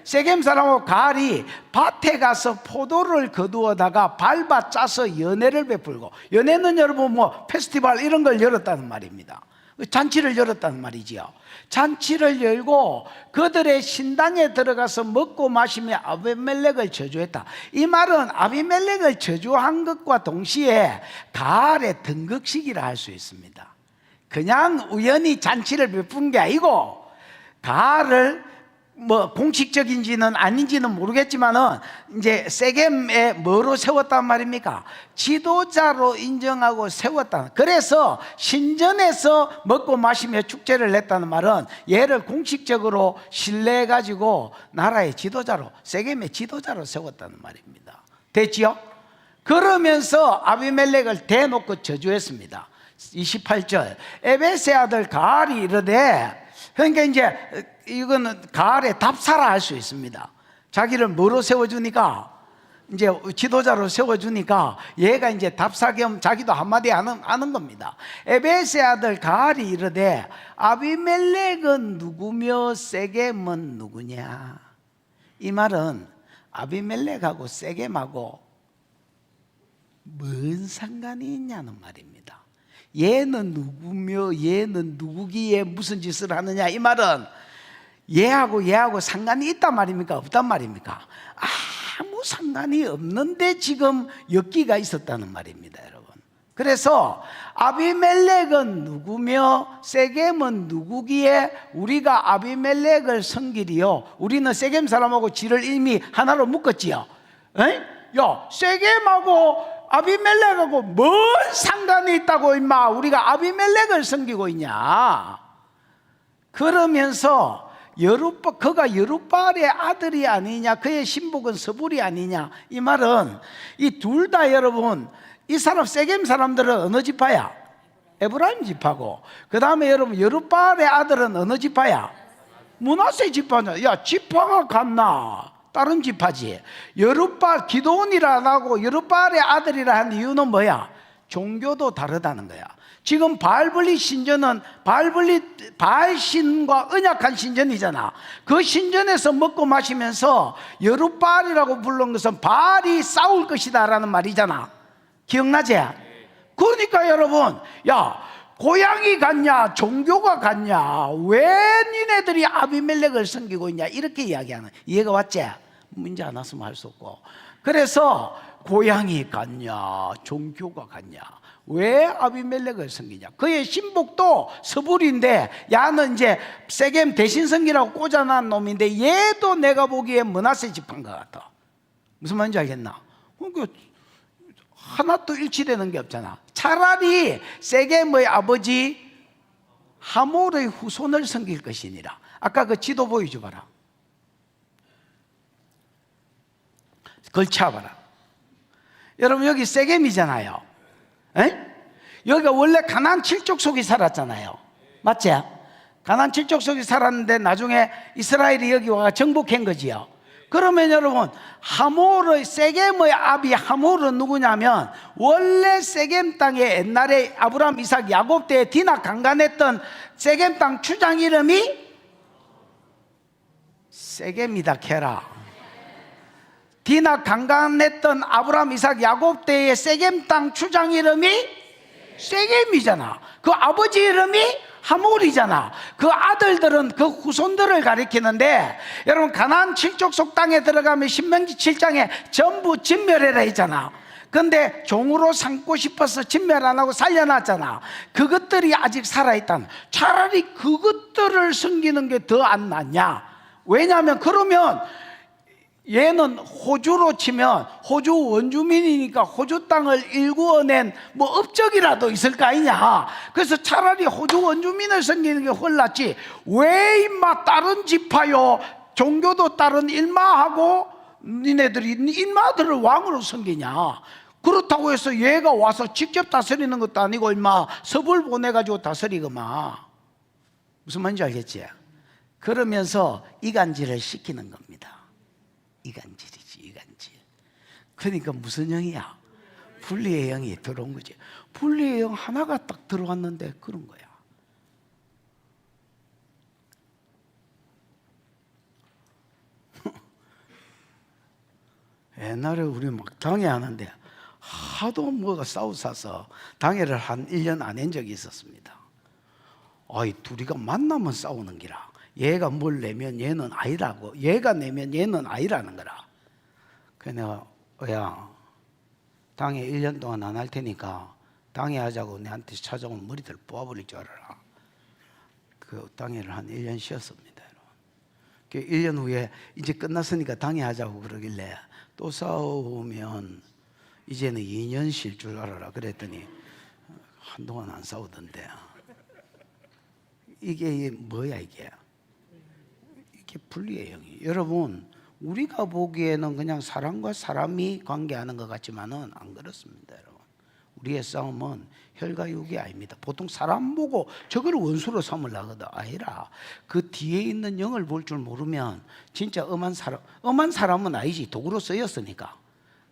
세겜 사람하고 가알이 밭에 가서 포도를 거두어다가 밟아 짜서 연회를 베풀고, 연회는 여러분 페스티벌 이런 걸 열었다는 말입니다. 잔치를 열었다는 말이지요. 잔치를 열고 그들의 신당에 들어가서 먹고 마시며 아비멜렉을 저주했다. 이 말은 아비멜렉을 저주한 것과 동시에 가알의 등극식이라 할 수 있습니다. 그냥 우연히 잔치를 베푼 게 아니고 가알을 뭐 공식적인지는 아닌지는 모르겠지만은 이제 세겜에 뭐로 세웠단 말입니까? 지도자로 인정하고 세웠다. 그래서 신전에서 먹고 마시며 축제를 냈다는 말은 얘를 공식적으로 신뢰해 가지고 나라의 지도자로, 세겜의 지도자로 세웠다는 말입니다. 됐지요? 그러면서 아비멜렉을 대놓고 저주했습니다. 28절 에베스의 아들 가알이 이르되, 그러니까 이제 이거는 가알의 답사라 할 수 있습니다. 자기를 뭐로 세워주니까, 이제 지도자로 세워주니까 얘가 이제 답사 겸 자기도 한마디 하는 겁니다. 에베스의 아들 가알이 이르되 아비멜렉은 누구며 세겜은 누구냐. 이 말은 아비멜렉하고 세겜하고 뭔 상관이 있냐는 말입니다. 얘는 누구며 얘는 누구기에 무슨 짓을 하느냐. 이 말은 얘하고 상관이 있단 말입니까? 없단 말입니까? 아무 상관이 없는데 지금 엮기가 있었다는 말입니다, 여러분. 그래서 아비멜렉은 누구며 세겜은 누구기에 우리가 아비멜렉을 섬기리요. 우리는 세겜 사람하고 지를 이미 하나로 묶었지요. 에? 야, 세겜하고 아비멜렉하고 뭔 상관이 있다고 임마 우리가 아비멜렉을 섬기고 있냐. 그러면서 그가 여룻바알의 아들이 아니냐, 그의 신복은 서불이 아니냐. 이 말은 이 둘 다 여러분, 이 사람 세겜 사람들은 어느 지파야? 에브라임 지파고, 그 다음에 여러분 여룻바알의 아들은 어느 지파야? 므낫세 지파냐. 야, 지파가 같나? 다른 지파지. 여룻바알, 기도원이라 안 하고 여룻바알의 아들이라 한 이유는 뭐야? 종교도 다르다는 거야. 지금 바알블리 신전은 바알신과 언약한 신전이잖아. 그 신전에서 먹고 마시면서 여룻바알이라고 부른 것은 바알이 싸울 것이다 라는 말이잖아. 기억나지? 그러니까 여러분, 야, 고향이 같냐 종교가 같냐, 왜 니네들이 아비멜렉을 섬기고 있냐, 이렇게 이야기하는. 이해가 왔지? 문제 안 왔으면 할 수 없고. 그래서 고향이 같냐 종교가 같냐, 왜 아비멜렉을 섬기냐. 그의 신복도 서불인데 야는 이제 세겜 대신 섬기라고 꽂아놓은 놈인데 얘도 내가 보기에 므낫세 지파인 것 같아. 무슨 말인지 알겠나? 그러니까 하나도 일치되는 게 없잖아. 차라리 세겜의 아버지 하몰의 후손을 섬길 것이니라. 아까 그 지도 보여줘봐라. 걸쳐봐라. 여러분 여기 세겜이잖아요. 에? 여기가 원래 가나안 7족속이 살았잖아요. 맞지? 가나안 7족속이 살았는데 나중에 이스라엘이 여기 와서 정복한 거지요. 그러면 여러분 하몰의 세겜의 아비 하몰은 누구냐면 원래 세겜 땅에 옛날에 아브라함 이삭 야곱 때에 디낙 강간했던 세겜 땅 추장 이름이 세겜이다 캐라. 디낙 강간했던 아브라함 이삭 야곱 때의 세겜 땅 추장 이름이 세겜이잖아. 그 아버지 이름이 하몰이잖아. 그 아들들은 그 후손들을 가리키는데, 여러분 가나안 7족속 땅에 들어가면 신명기 7장에 전부 진멸해라 했잖아. 근데 종으로 삼고 싶어서 진멸 안 하고 살려놨잖아. 그것들이 아직 살아있다는. 차라리 그것들을 섬기는 게 더 안 낫냐. 왜냐하면 그러면 얘는 호주로 치면 호주 원주민이니까 호주 땅을 일구어낸 뭐 업적이라도 있을 거 아니냐. 그래서 차라리 호주 원주민을 섬기는 게 훨 낫지. 왜 임마 다른 지파요 종교도 다른 일마하고 니네들이 일마들을 왕으로 섬기냐. 그렇다고 해서 얘가 와서 직접 다스리는 것도 아니고 임마 섭을 보내가지고 다스리고만. 무슨 말인지 알겠지? 그러면서 이간질을 시키는 겁니다. 이간질이지, 이간질. 그러니까 무슨 영이야? 분리의 영이 들어온 거지. 분리의 영 하나가 딱 들어왔는데 그런 거야. 옛날에 우리 막 당회하는데 하도 뭐가 싸우사서 당회를 한 1년 안 한 적이 있었습니다. 아이 둘이가 만나면 싸우는 기라. 얘가 뭘 내면 얘는 아니라고, 얘가 내면 얘는 아니라는 거라. 그래서 내가 야 당회 1년 동안 안 할 테니까 당회 하자고 내한테 찾아오면 머리들 뽑아버릴 줄 알아라. 그 당회를 한 1년 쉬었습니다. 여러분. 1년 후에 이제 끝났으니까 당해하자고 그러길래 또 싸우면 이제는 2년 쉴 줄 알아라 그랬더니 한동안 안 싸우던데. 이게 뭐야 이게? 이게 분리의 영이. 여러분, 우리가 보기에는 그냥 사람과 사람이 관계하는 것 같지만은 안 그렇습니다, 여러분. 우리의 싸움은 혈과 육이 아닙니다. 보통 사람 보고 저걸 원수로 삼으려거든. 아니라 그 뒤에 있는 영을 볼 줄 모르면 진짜 엄한 사람은 아니지. 도구로 쓰였으니까.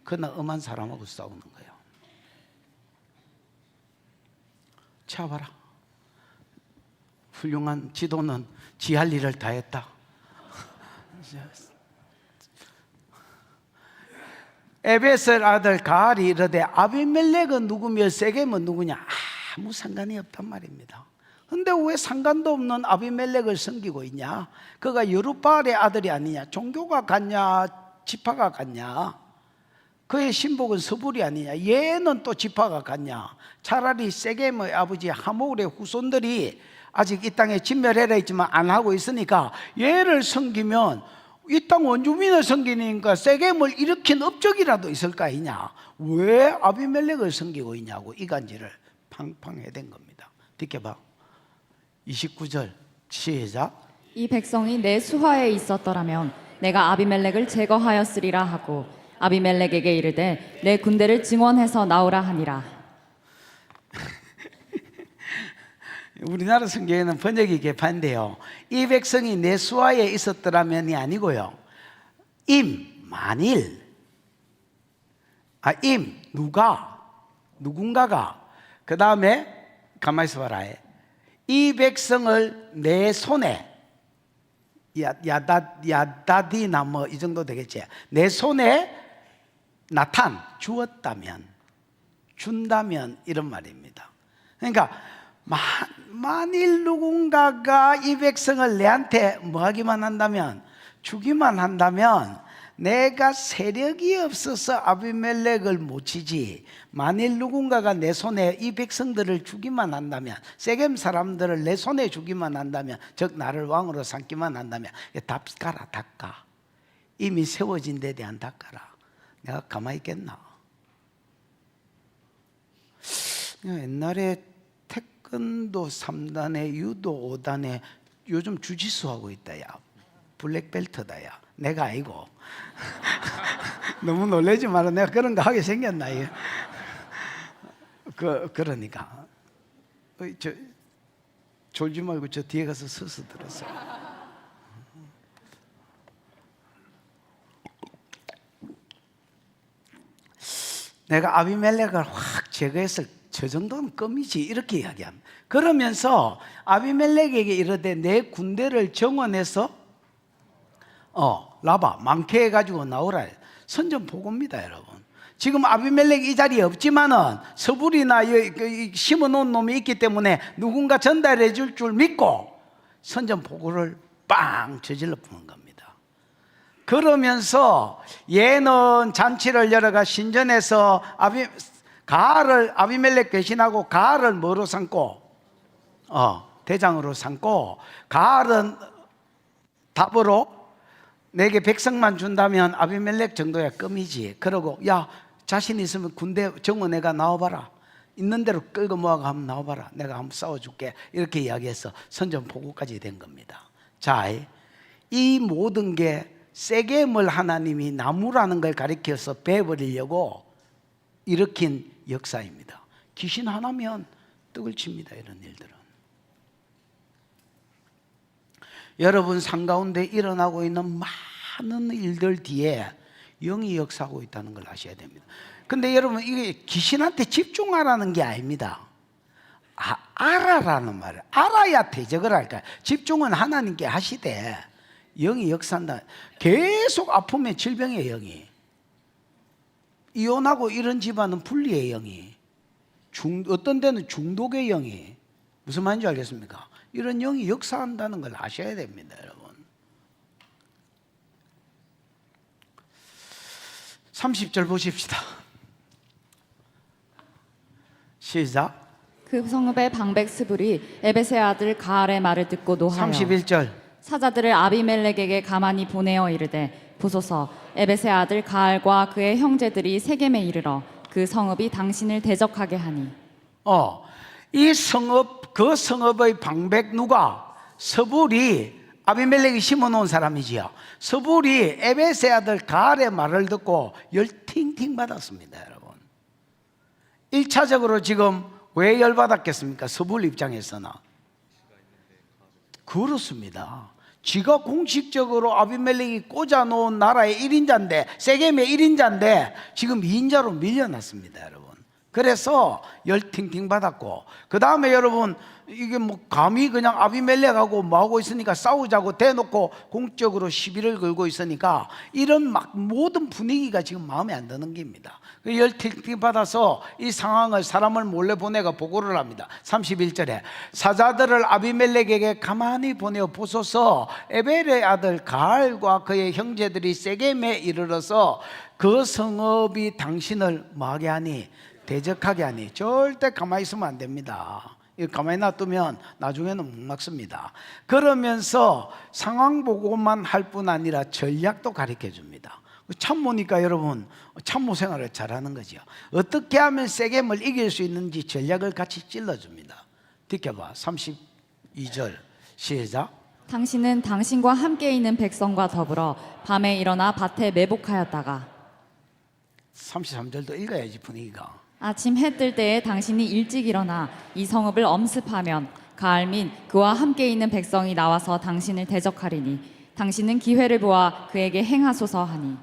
그러나 엄한 사람하고 싸우는 거예요. 자 봐라. 훌륭한 지도는 지 할 일을 다 했다. 에베셀 아들 가알이 이르되 아비멜렉은 누구며 세겜은 누구냐? 아무 상관이 없단 말입니다. 근데 왜 상관도 없는 아비멜렉을 섬기고 있냐? 그가 여룻바알의 아들이 아니냐? 종교가 같냐? 지파가 같냐? 그의 신복은 서불이 아니냐? 얘는 또 지파가 같냐? 차라리 세겜의 아버지 하몰의 후손들이 아직 이 땅에 진멸해라 했지만 안 하고 있으니까 얘를 섬기면 이 땅 원주민을 섬기니까 세겜을 일으킨 업적이라도 있을 거 아니냐? 왜 아비멜렉을 섬기고 있냐고 이간질을 팡팡 해댄 겁니다. 듣게 봐. 29절 시작. 이 백성이 내 수하에 있었더라면 내가 아비멜렉을 제거하였으리라 하고 아비멜렉에게 이르되 내 군대를 증원해서 나오라 하니라. 우리나라 성경에는 번역이 개판인데요. 이 백성이 내 수하에 있었더라면이 아니고요. 만일 누군가가 그 다음에 가만히 있어 봐라. 이 백성을 내 손에 야다디나 뭐 이 정도 되겠지. 내 손에 준다면 이런 말입니다. 그러니까 만일 누군가가 이 백성을 내한테 뭐 하기만 한다면, 주기만 한다면 내가 세력이 없어서 아비멜렉을 못 치지. 만일 누군가가 내 손에 이 백성들을 주기만 한다면, 세겜 사람들을 내 손에 주기만 한다면, 즉 나를 왕으로 삼기만 한다면 닦아라. 이미 세워진 데 대한 닦아라. 내가 가만히 있겠나? 옛날에 태권도 3단에 유도 5단에 요즘 주짓수 하고 있다. 야 블랙벨트다. 야 내가 아니고 너무 놀라지 마라. 내가 그런 거 하게 생겼나. 그러니까 졸지 말고 저 뒤에 가서 서서 들었어. 내가 아비멜렉을 확 제거했을 저 정도는 껌이지 이렇게 이야기합니다. 그러면서 아비멜렉에게 이르되 내 군대를 정원해서 라바 많게 해가지고 나오라. 선전포고입니다, 여러분. 지금 아비멜렉 이 자리에 없지만은 서불이나 심어놓은 놈이 있기 때문에 누군가 전달해 줄 줄 믿고 선전포고를 빵 저질러 푸는 겁니다. 그러면서 얘는 잔치를 열어가 신전에서 가알을 아비멜렉 대신하고 가알을 뭐로 삼고 대장으로 삼고, 가알은 답으로 내게 백성만 준다면 아비멜렉 정도야 껌이지. 그러고 야 자신 있으면 군대 정원에가 나와봐라. 있는 대로 끌고 모아가 한번 나와봐라. 내가 한번 싸워줄게. 이렇게 이야기해서 선전포고까지 된 겁니다. 자, 이 모든 게 세겜을 하나님이 나무라는 걸 가리켜서 베어버리려고 일으킨 역사입니다. 귀신 하나면 떡을 칩니다. 이런 일들은 여러분 삶 가운데 일어나고 있는 많은 일들 뒤에 영이 역사하고 있다는 걸 아셔야 됩니다. 근데 여러분 이게 귀신한테 집중하라는 게 아닙니다. 알아라는 말을 알아야 대적을 할까요? 집중은 하나님께 하시되 영이 역사한다. 계속 아픔의 질병의 영이, 이혼하고 이런 집안은 분리의 영이, 어떤 데는 중독의 영이, 무슨 말인지 알겠습니까? 이런 영이 역사한다는 걸 아셔야 됩니다, 여러분. 30절 보십시다. 시작. 그 성읍의 방백 스불이 에베세 아들 가알의 말을 듣고 노하여 31절 사자들을 아비멜렉에게 가만히 보내어 이르되 보소서 에벳의 아들 가알과 그의 형제들이 세겜에 이르러 그 성읍이 당신을 대적하게 하니 이 성읍, 그 성읍의 방백 누가? 서불이, 아비멜렉이 심어놓은 사람이지요. 서불이 에벳의 아들 가알의 말을 듣고 열팅팅 받았습니다, 여러분. 1차적으로 지금 왜 열받았겠습니까? 서불 입장에서는 그렇습니다. 지가 공식적으로 아비멜렉이 꽂아놓은 나라의 1인자인데, 세겜의 1인자인데 지금 2인자로 밀려났습니다, 여러분. 그래서 열팅팅 받았고, 그 다음에 여러분 이게 뭐 감히 그냥 아비멜렉하고 뭐하고 있으니까 싸우자고 대놓고 공적으로 시비를 걸고 있으니까 이런 막 모든 분위기가 지금 마음에 안 드는 겁니다. 열팅팅 받아서 이 상황을 사람을 몰래 보내가 보고를 합니다. 31절에 사자들을 아비멜렉에게 가만히 보내어 보소서 에벨의 아들 가알과 그의 형제들이 세겜에 이르러서 그 성읍이 당신을 뭐하게 하니? 대적하게 하니. 절대 가만히 있으면 안 됩니다. 가만히 놔두면 나중에는 못 막습니다. 그러면서 상황 보고만 할 뿐 아니라 전략도 가르쳐 줍니다. 참모니까 여러분 참모 생활을 잘하는 거죠. 어떻게 하면 세겜을 이길 수 있는지 전략을 같이 찔러줍니다. 지켜봐. 32절 시작. 당신은 당신과 함께 있는 백성과 더불어 밤에 일어나 밭에 매복하였다가 33절도 읽어야지 분위기가. 아침 해 뜰 때에 당신이 일찍 일어나 이 성읍을 엄습하면 가알 및 그와 함께 있는 백성이 나와서 당신을 대적하리니 당신은 기회를 보아 그에게 행하소서 하니.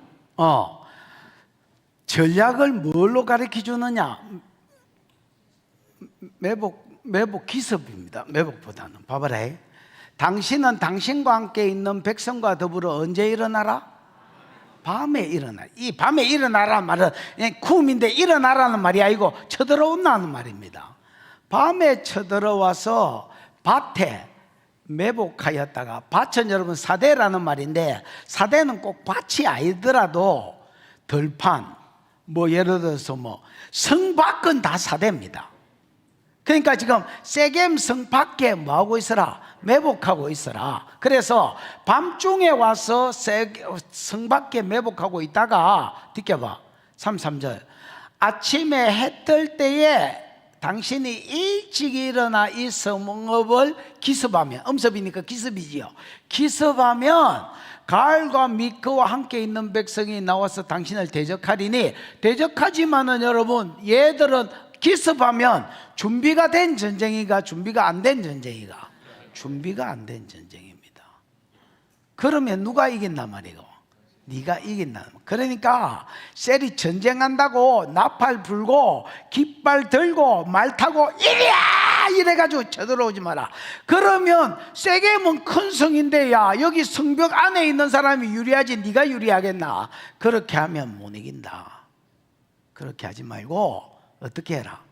전략을 뭘로 가르쳐 주느냐? 매복 기습입니다. 매복보다는. 봐봐라. 당신은 당신과 함께 있는 백성과 더불어 언제 일어나라? 밤에 일어나. 이 밤에 일어나라는 말은 쿰인데 일어나라는 말이 아니고 쳐들어온다는 말입니다. 밤에 쳐들어와서 밭에 매복하였다가, 밭은 여러분 사대라는 말인데 사대는 꼭 밭이 아니더라도 들판, 뭐 예를 들어서 뭐 성 밖은 다 사대입니다. 그러니까 지금 세겜 성 밖에 뭐하고 있어라? 매복하고 있어라. 그래서 밤중에 와서 성 밖에 매복하고 있다가 지켜봐. 33절 아침에 해 뜰 때에 당신이 일찍 일어나 이 성읍을 기습하면, 엄습이니까 기습이지요. 기습하면 가알과 미크와 함께 있는 백성이 나와서 당신을 대적하리니, 대적하지만은 여러분 얘들은 기습하면 준비가 된 전쟁이가 준비가 안 된 전쟁이가? 준비가 안 된 전쟁입니다. 그러면 누가 이긴단 말이고? 네가 이긴다. 그러니까 셀이 전쟁한다고 나팔 불고 깃발 들고 말 타고 이리야 이래가지고 쳐들어오지 마라. 그러면 세겜은 큰 성인데 야 여기 성벽 안에 있는 사람이 유리하지 네가 유리하겠나? 그렇게 하면 못 이긴다. 그렇게 하지 말고 어떻게 해라?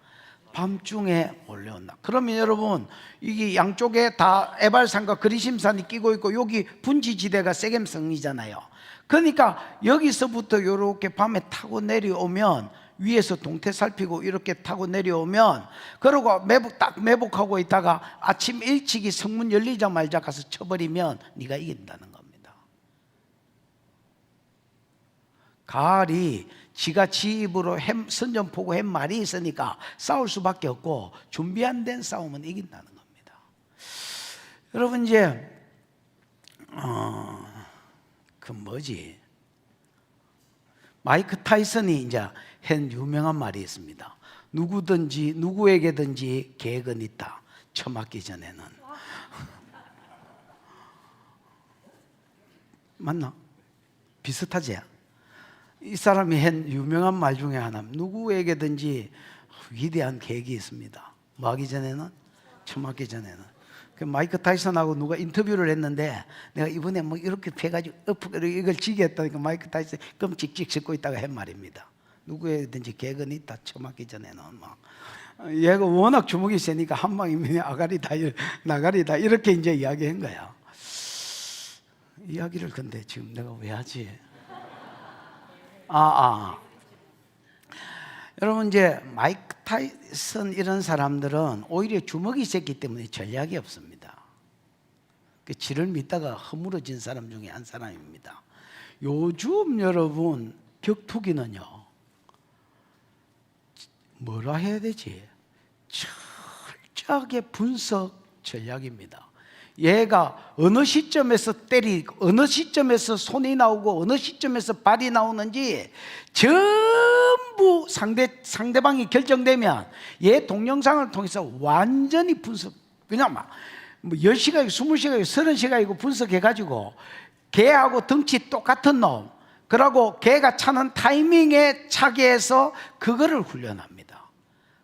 밤중에 올려온다. 그러면 여러분 이게 양쪽에 다 에발산과 그리심산이 끼고 있고 여기 분지지대가 세겜성이잖아요. 그러니까 여기서부터 이렇게 밤에 타고 내려오면 위에서 동태 살피고 이렇게 타고 내려오면, 그러고 딱 매복하고 있다가 아침 일찍이 성문 열리자마자 가서 쳐버리면 네가 이긴다는 겁니다. 가알이 지가 지 입으로 선전포고 한 말이 있으니까 싸울 수밖에 없고, 준비 안 된 싸움은 이긴다는 겁니다. 여러분 이제 그 뭐지? 마이크 타이슨이 이제 한 유명한 말이 있습니다. 누구든지 누구에게든지 계획은 있다. 처맞기 전에는. 맞나? 비슷하지? 이 사람이 한 유명한 말 중에 하나. 누구에게든지 위대한 계획이 있습니다. 뭐 하기 전에는? 처맞기 전에는. 그 마이크 타이슨하고 누가 인터뷰를 했는데 내가 이번에 뭐 이렇게 해가지고 이걸 지겠다니까 마이크 타이슨이 끔찍찍 짚고 있다가 한 말입니다. 누구에든지 계획은 있다. 처맞기 전에는 막. 얘가 워낙 주먹이 세니까 한 방이면 나가리다 이렇게 이제 이야기한 거야. 이야기를 근데 지금 내가 왜 하지? 여러분 이제 마이크 타이슨 이런 사람들은 오히려 주먹이 셌기 때문에 전략이 없습니다. 그 지를 믿다가 허물어진 사람 중에 한 사람입니다. 요즘 여러분 격투기는요, 뭐라 해야 되지? 철저하게 분석 전략입니다. 얘가 어느 시점에서 때리고 어느 시점에서 손이 나오고 어느 시점에서 발이 나오는지 전부 상대방이 결정되면 얘 동영상을 통해서 완전히 분석, 그냥 막 10시간이고 20시간이고 30시간이고 분석해가지고 걔하고 덩치 똑같은 놈, 그러고 걔가 차는 타이밍에 차게 해서 그거를 훈련합니다.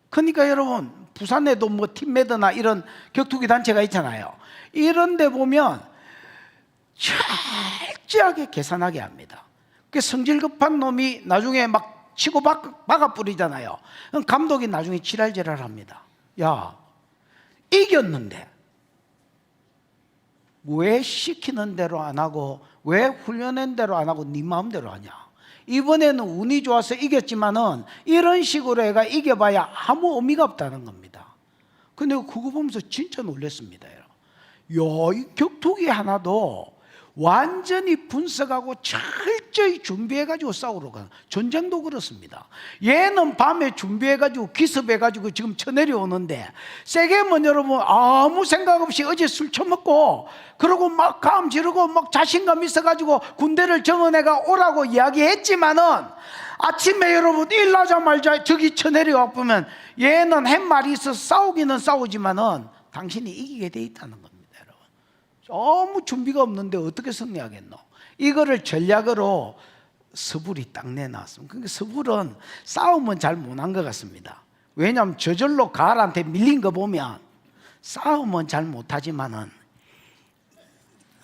그러니까 여러분, 부산에도 뭐 팀매드나 이런 격투기 단체가 있잖아요. 이런 데 보면 철저하게 계산하게 합니다. 그 성질 급한 놈이 나중에 막 치고 박아 뿌리잖아요. 그럼 감독이 나중에 지랄지랄 합니다. 야, 이겼는데 왜 시키는 대로 안 하고, 왜 훈련한 대로 안 하고 네 마음대로 하냐. 이번에는 운이 좋아서 이겼지만은 이런 식으로 애가 이겨봐야 아무 의미가 없다는 겁니다. 근데 그거 보면서 진짜 놀랐습니다. 이 격투기 하나도 완전히 분석하고 철저히 준비해가지고 싸우러 가는, 전쟁도 그렇습니다. 얘는 밤에 준비해가지고 기습해가지고 지금 쳐내려오는데, 세게면 여러분 아무 생각 없이 어제 술 처먹고 그러고 막 감 지르고 막 자신감 있어가지고 군대를 정원해가 오라고 이야기했지만은 아침에 여러분 일나자마자 저기 쳐내려와 보면 얘는 햇말이 있어서 싸우기는 싸우지만은 당신이 이기게 돼 있다는 겁니다. 너무 준비가 없는데 어떻게 승리하겠노? 이거를 전략으로 서불이 딱 내놨습니다. 그러니까 서불은 싸움은 잘 못한 것 같습니다. 왜냐하면 저절로 가을한테 밀린 거 보면 싸움은 잘 못하지만은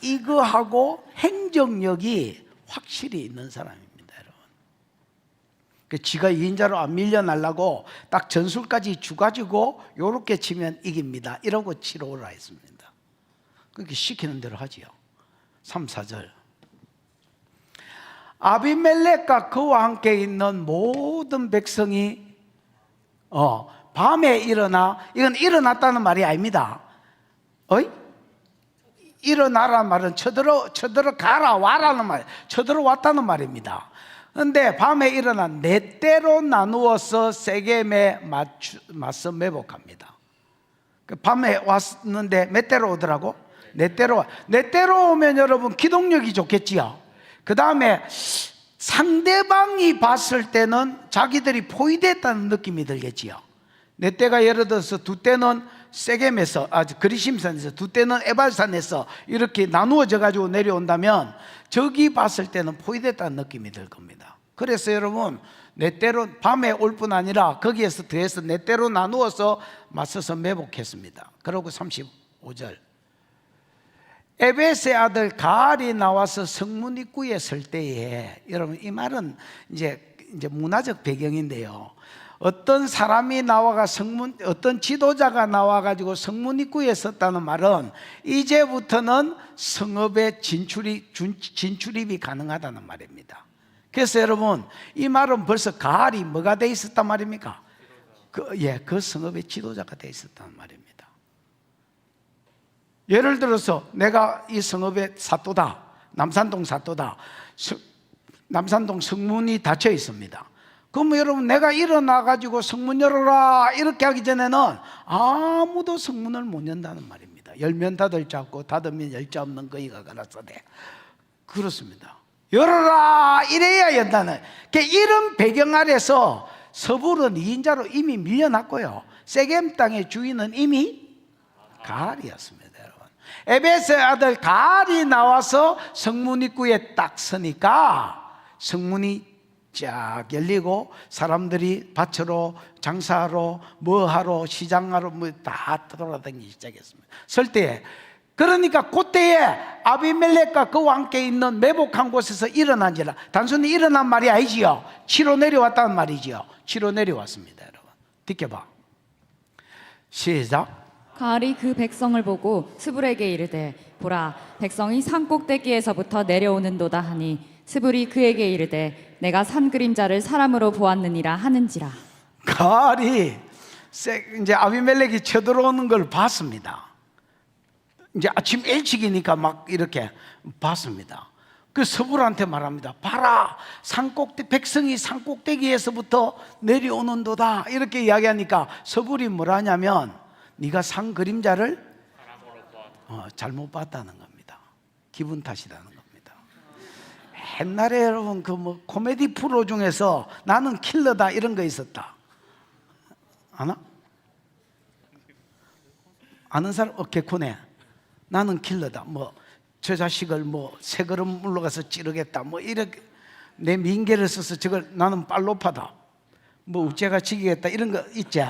이거하고 행정력이 확실히 있는 사람입니다, 여러분. 그 지가 2인자로 안 밀려나려고 딱 전술까지 주가지고 요렇게 치면 이깁니다, 이러고 치러 오라 했습니다. 그렇게 시키는 대로 하지요. 3, 4절. 아비멜렉과 그와 함께 있는 모든 백성이 밤에 일어나, 이건 일어났다는 말이 아닙니다. 일어나라는 말은 쳐들어 가라 와라는 말, 쳐들어 왔다는 말입니다. 그런데 밤에 일어나 네 때로 나누어서 세겜에 맞서 매복합니다. 밤에 왔는데 몇 때로 오더라고? 네 때로 오면 여러분 기동력이 좋겠지요. 그 다음에 상대방이 봤을 때는 자기들이 포위됐다는 느낌이 들겠지요. 네 때가 예를 들어서 두 때는 세겜에서, 그리심산에서, 두 때는 에발산에서 이렇게 나누어져 가지고 내려온다면 저기 봤을 때는 포위됐다는 느낌이 들 겁니다. 그래서 여러분 네 때로 밤에 올 뿐 아니라 거기에서 더해서 네 때로 나누어서 맞서서 매복했습니다. 그리고 35절. 에벳의 아들 가알이 나와서 성문 입구에 설 때에, 여러분 이 말은 이제 문화적 배경인데요. 어떤 사람이 나와가 어떤 지도자가 나와가지고 성문 입구에 섰다는 말은 이제부터는 성읍의 진출입이 가능하다는 말입니다. 그래서 여러분 이 말은 벌써 가알이 뭐가 돼 있었단 말입니까? 그 성읍의 지도자가 돼 있었단 말입니다. 예를 들어서 내가 이 성읍의 사또다, 남산동 사또다, 남산동 성문이 닫혀 있습니다. 그럼 여러분 내가 일어나 가지고 성문 열어라 이렇게 하기 전에는 아무도 성문을 못 연다는 말입니다. 열면 닫을 자 없고 닫으면 열 자 없는 거이가 가라사대. 그렇습니다. 열어라 이래야 연다는, 이런 배경 아래서 서불은 2인자로 이미 밀려났고요, 세겜 땅의 주인은 이미 가알이었습니다. 에벳의 아들 가알이 나와서 성문 입구에 딱 서니까 성문이 쫙 열리고 사람들이 밭으로 장사하러 뭐하러 시장하러 다 돌아다니기 시작했습니다. 설 때에, 그러니까 그때에 아비멜렉과 그와 함께 있는 매복한 곳에서 일어난지라, 단순히 일어난 말이 아니지요. 치러 내려왔다는 말이지요. 치러 내려왔습니다. 여러분 듣겨봐. 시작. 가알이 그 백성을 보고 스불에게 이르되, 보라, 백성이 산 꼭대기에서부터 내려오는도다 하니, 스불이 그에게 이르되, 내가 산 그림자를 사람으로 보았느니라 하는지라. 가알이 이제 아비멜렉이 쳐들어오는 걸 봤습니다. 이제 아침 일찍이니까 막 이렇게 봤습니다. 그 서불한테 말합니다. 봐라, 백성이 산꼭대기에서부터 내려오는도다. 이렇게 이야기하니까 서불이 뭐라 하냐면, 네가 산 그림자를 잘못 봤다는 겁니다. 기분 탓이라는 겁니다. 옛날에 여러분 그 뭐 코미디 프로 중에서 나는 킬러다 이런 거 있었다. 아나? 아는 사람? 개코네. 나는 킬러다. 뭐 저 자식을 뭐 세 걸음 물러가서 찌르겠다. 뭐 이렇게 내 민계를 써서 저걸 나는 빨로파다. 뭐 우째가 지기겠다. 이런 거 있지?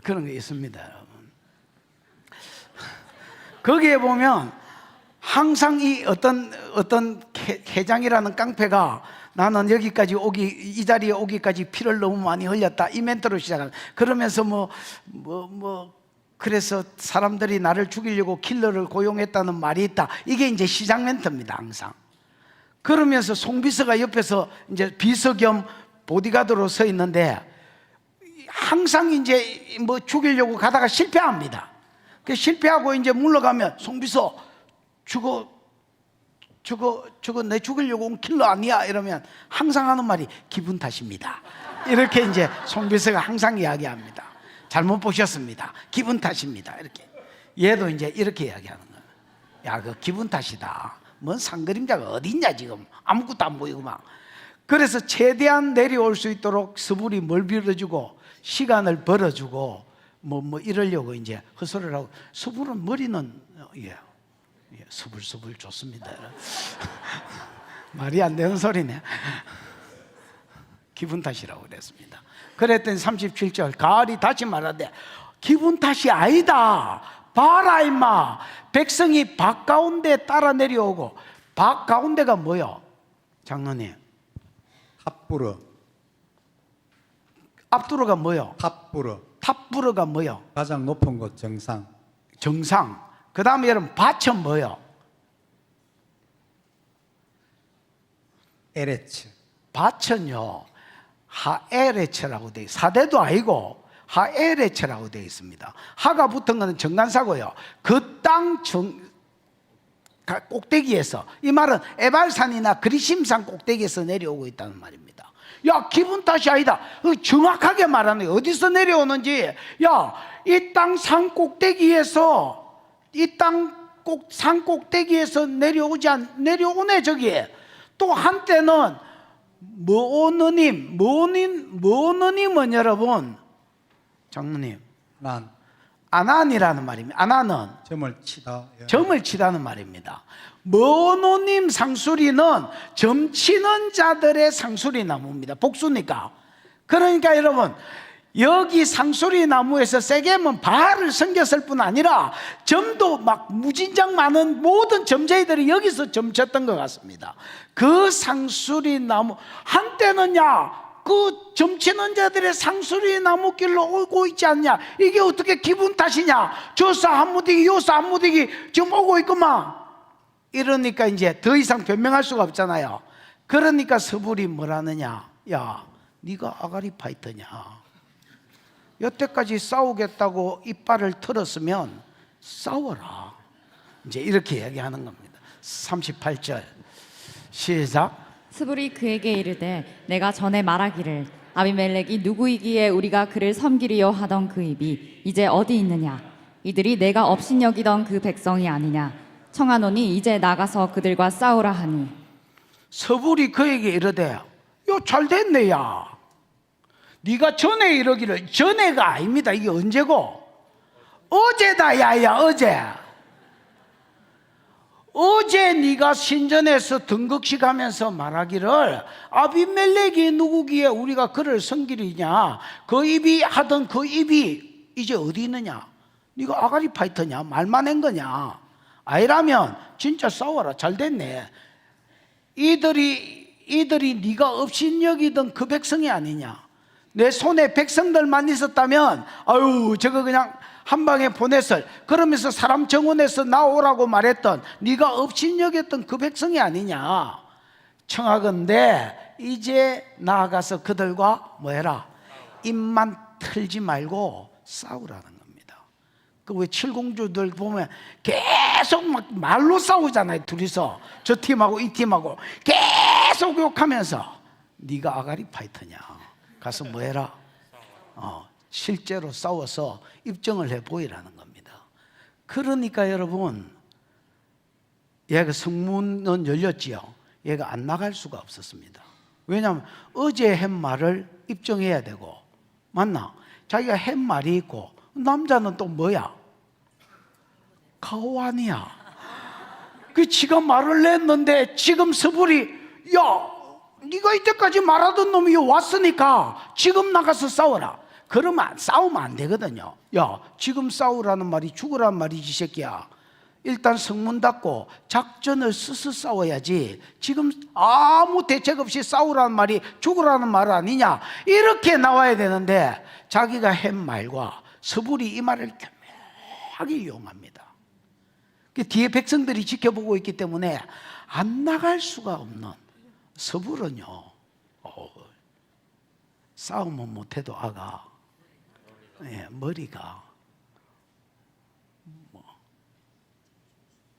그런 거 있습니다, 여러분. 거기에 보면 항상 이 어떤 회장이라는 깡패가 나는 여기까지 이 자리에 오기까지 피를 너무 많이 흘렸다. 이 멘트로 시작하는. 그러면서 그래서 사람들이 나를 죽이려고 킬러를 고용했다는 말이 있다. 이게 이제 시작 멘트입니다, 항상. 그러면서 송비서가 옆에서 이제 비서 겸 보디가드로 서 있는데 항상 이제 뭐 죽이려고 가다가 실패합니다. 그 실패하고 이제 물러가면 송비서 저거 내 죽이려고 온 킬러 아니야? 이러면 항상 하는 말이 기분 탓입니다. 이렇게 이제 송비서가 항상 이야기합니다. 잘못 보셨습니다. 기분 탓입니다. 이렇게. 얘도 이제 이렇게 이야기하는 거예요. 야, 그 기분 탓이다. 뭔 산그림자가 어딨냐 지금. 아무것도 안 보이고 막. 그래서 최대한 내려올 수 있도록 서불이 뭘 빌어주고 시간을 벌어주고 뭐 이러려고 이제 헛소리를 하고. 서불은 머리는 서불 좋습니다. 말이 안 되는 소리네. 기분 탓이라고 그랬습니다. 그랬더니 37절 가을이 다시 말하되 기분 탓이 아니다. 봐라 임마, 백성이 밭 가운데 따라 내려오고. 밭 가운데가 뭐요? 장로님, 탑부르. 앞두르가 뭐요? 탑부르. 탑부르가 뭐요? 가장 높은 곳 정상. 정상. 그 다음에 여러분 밭은 뭐요? 에레츠. 밭은요 하에레츠라고 되어 있어요. 사대도 아니고 하에레츠라고 되어 있습니다. 하가 붙은 것은 정관사고요. 그 땅 꼭대기에서, 이 말은 에발산이나 그리심산 꼭대기에서 내려오고 있다는 말입니다. 야, 기분 탓이 아니다. 정확하게 말하는 거예요. 어디서 내려오는지. 야, 이 땅 산 꼭대기에서, 산 꼭대기에서 내려오네 저기에. 또 한때는 뭐느님은 여러분, 장로님, 아난이라는 말입니다. 아난은 점을 치다. 점을 치다는 말입니다. 머노님 상수리는 점 치는 자들의 상수리 나무입니다. 복수니까. 그러니까 여러분, 여기 상수리 나무에서 세게 하면 발을 섬겼을 뿐 아니라 점도 막 무진장 많은 모든 점쟁이들이 여기서 점쳤던 것 같습니다. 그 상수리 나무, 한때는 그 점치는 자들의 상수리 나무길로 오고 있지 않냐? 이게 어떻게 기분 탓이냐? 저사 한무디기 요사 한무디기 지금 오고 있구만. 이러니까 이제 더 이상 변명할 수가 없잖아요. 그러니까 서불이 뭐라느냐? 야, 네가 아가리 파이터냐? 여태까지 싸우겠다고 이빨을 털었으면 싸워라. 이제 이렇게 얘기하는 겁니다. 38절 시작. 스불이 그에게 이르되 내가 전에 말하기를 아비멜렉이 누구이기에 우리가 그를 섬기리요 하던 그 입이 이제 어디 있느냐? 이들이 내가 업신여기던 그 백성이 아니냐? 청하노니 이제 나가서 그들과 싸우라 하니. 서불이 그에게 이르되 야, 잘됐네. 야, 네가 전에 이러기를. 전에가 아닙니다. 이게 언제고? 어제다. 야야, 어제 네가 신전에서 등극식 하면서 말하기를 아비멜렉이 누구기에 우리가 그를 섬기리냐? 그 입이 하던 그 입이 이제 어디 있느냐? 네가 아가리 파이터냐? 말만 한 거냐? 아니라면 진짜 싸워라. 잘됐네. 이들이 네가 업신여기던 그 백성이 아니냐? 내 손에 백성들만 있었다면 아유 저거 그냥 한 방에 보냈을. 그러면서 사람 정원에서 나오라고 말했던 네가 업신여겼던 그 백성이 아니냐? 청하건대 이제 나아가서 그들과 뭐해라? 입만 틀지 말고 싸우라는 겁니다. 그 왜 칠공주들 보면 계속 막 말로 싸우잖아요. 둘이서 저 팀하고 이 팀하고 계속 욕하면서 네가 아가리 파이터냐? 가서 뭐 해라? 실제로 싸워서 입증을 해 보이라는 겁니다. 그러니까 여러분, 얘가 성문은 열렸지요. 얘가 안 나갈 수가 없었습니다. 왜냐하면 어제 한 말을 입증해야 되고, 맞나? 자기가 한 말이 있고, 남자는 또 뭐야? 가오안이야. 그 지가 말을 냈는데 지금 서불이, 야, 네가 이때까지 말하던 놈이 왔으니까 지금 나가서 싸워라. 그러면 싸우면 안 되거든요. 야, 지금 싸우라는 말이 죽으라는 말이지, 새끼야. 일단 성문 닫고 작전을 쓰서 싸워야지. 지금 아무 대책 없이 싸우라는 말이 죽으라는 말 아니냐, 이렇게 나와야 되는데 자기가 한 말과 서불이 이 말을 교묘하게 이용합니다. 뒤에 백성들이 지켜보고 있기 때문에 안 나갈 수가 없는 서불은요, 싸움은 못해도 아가, 머리가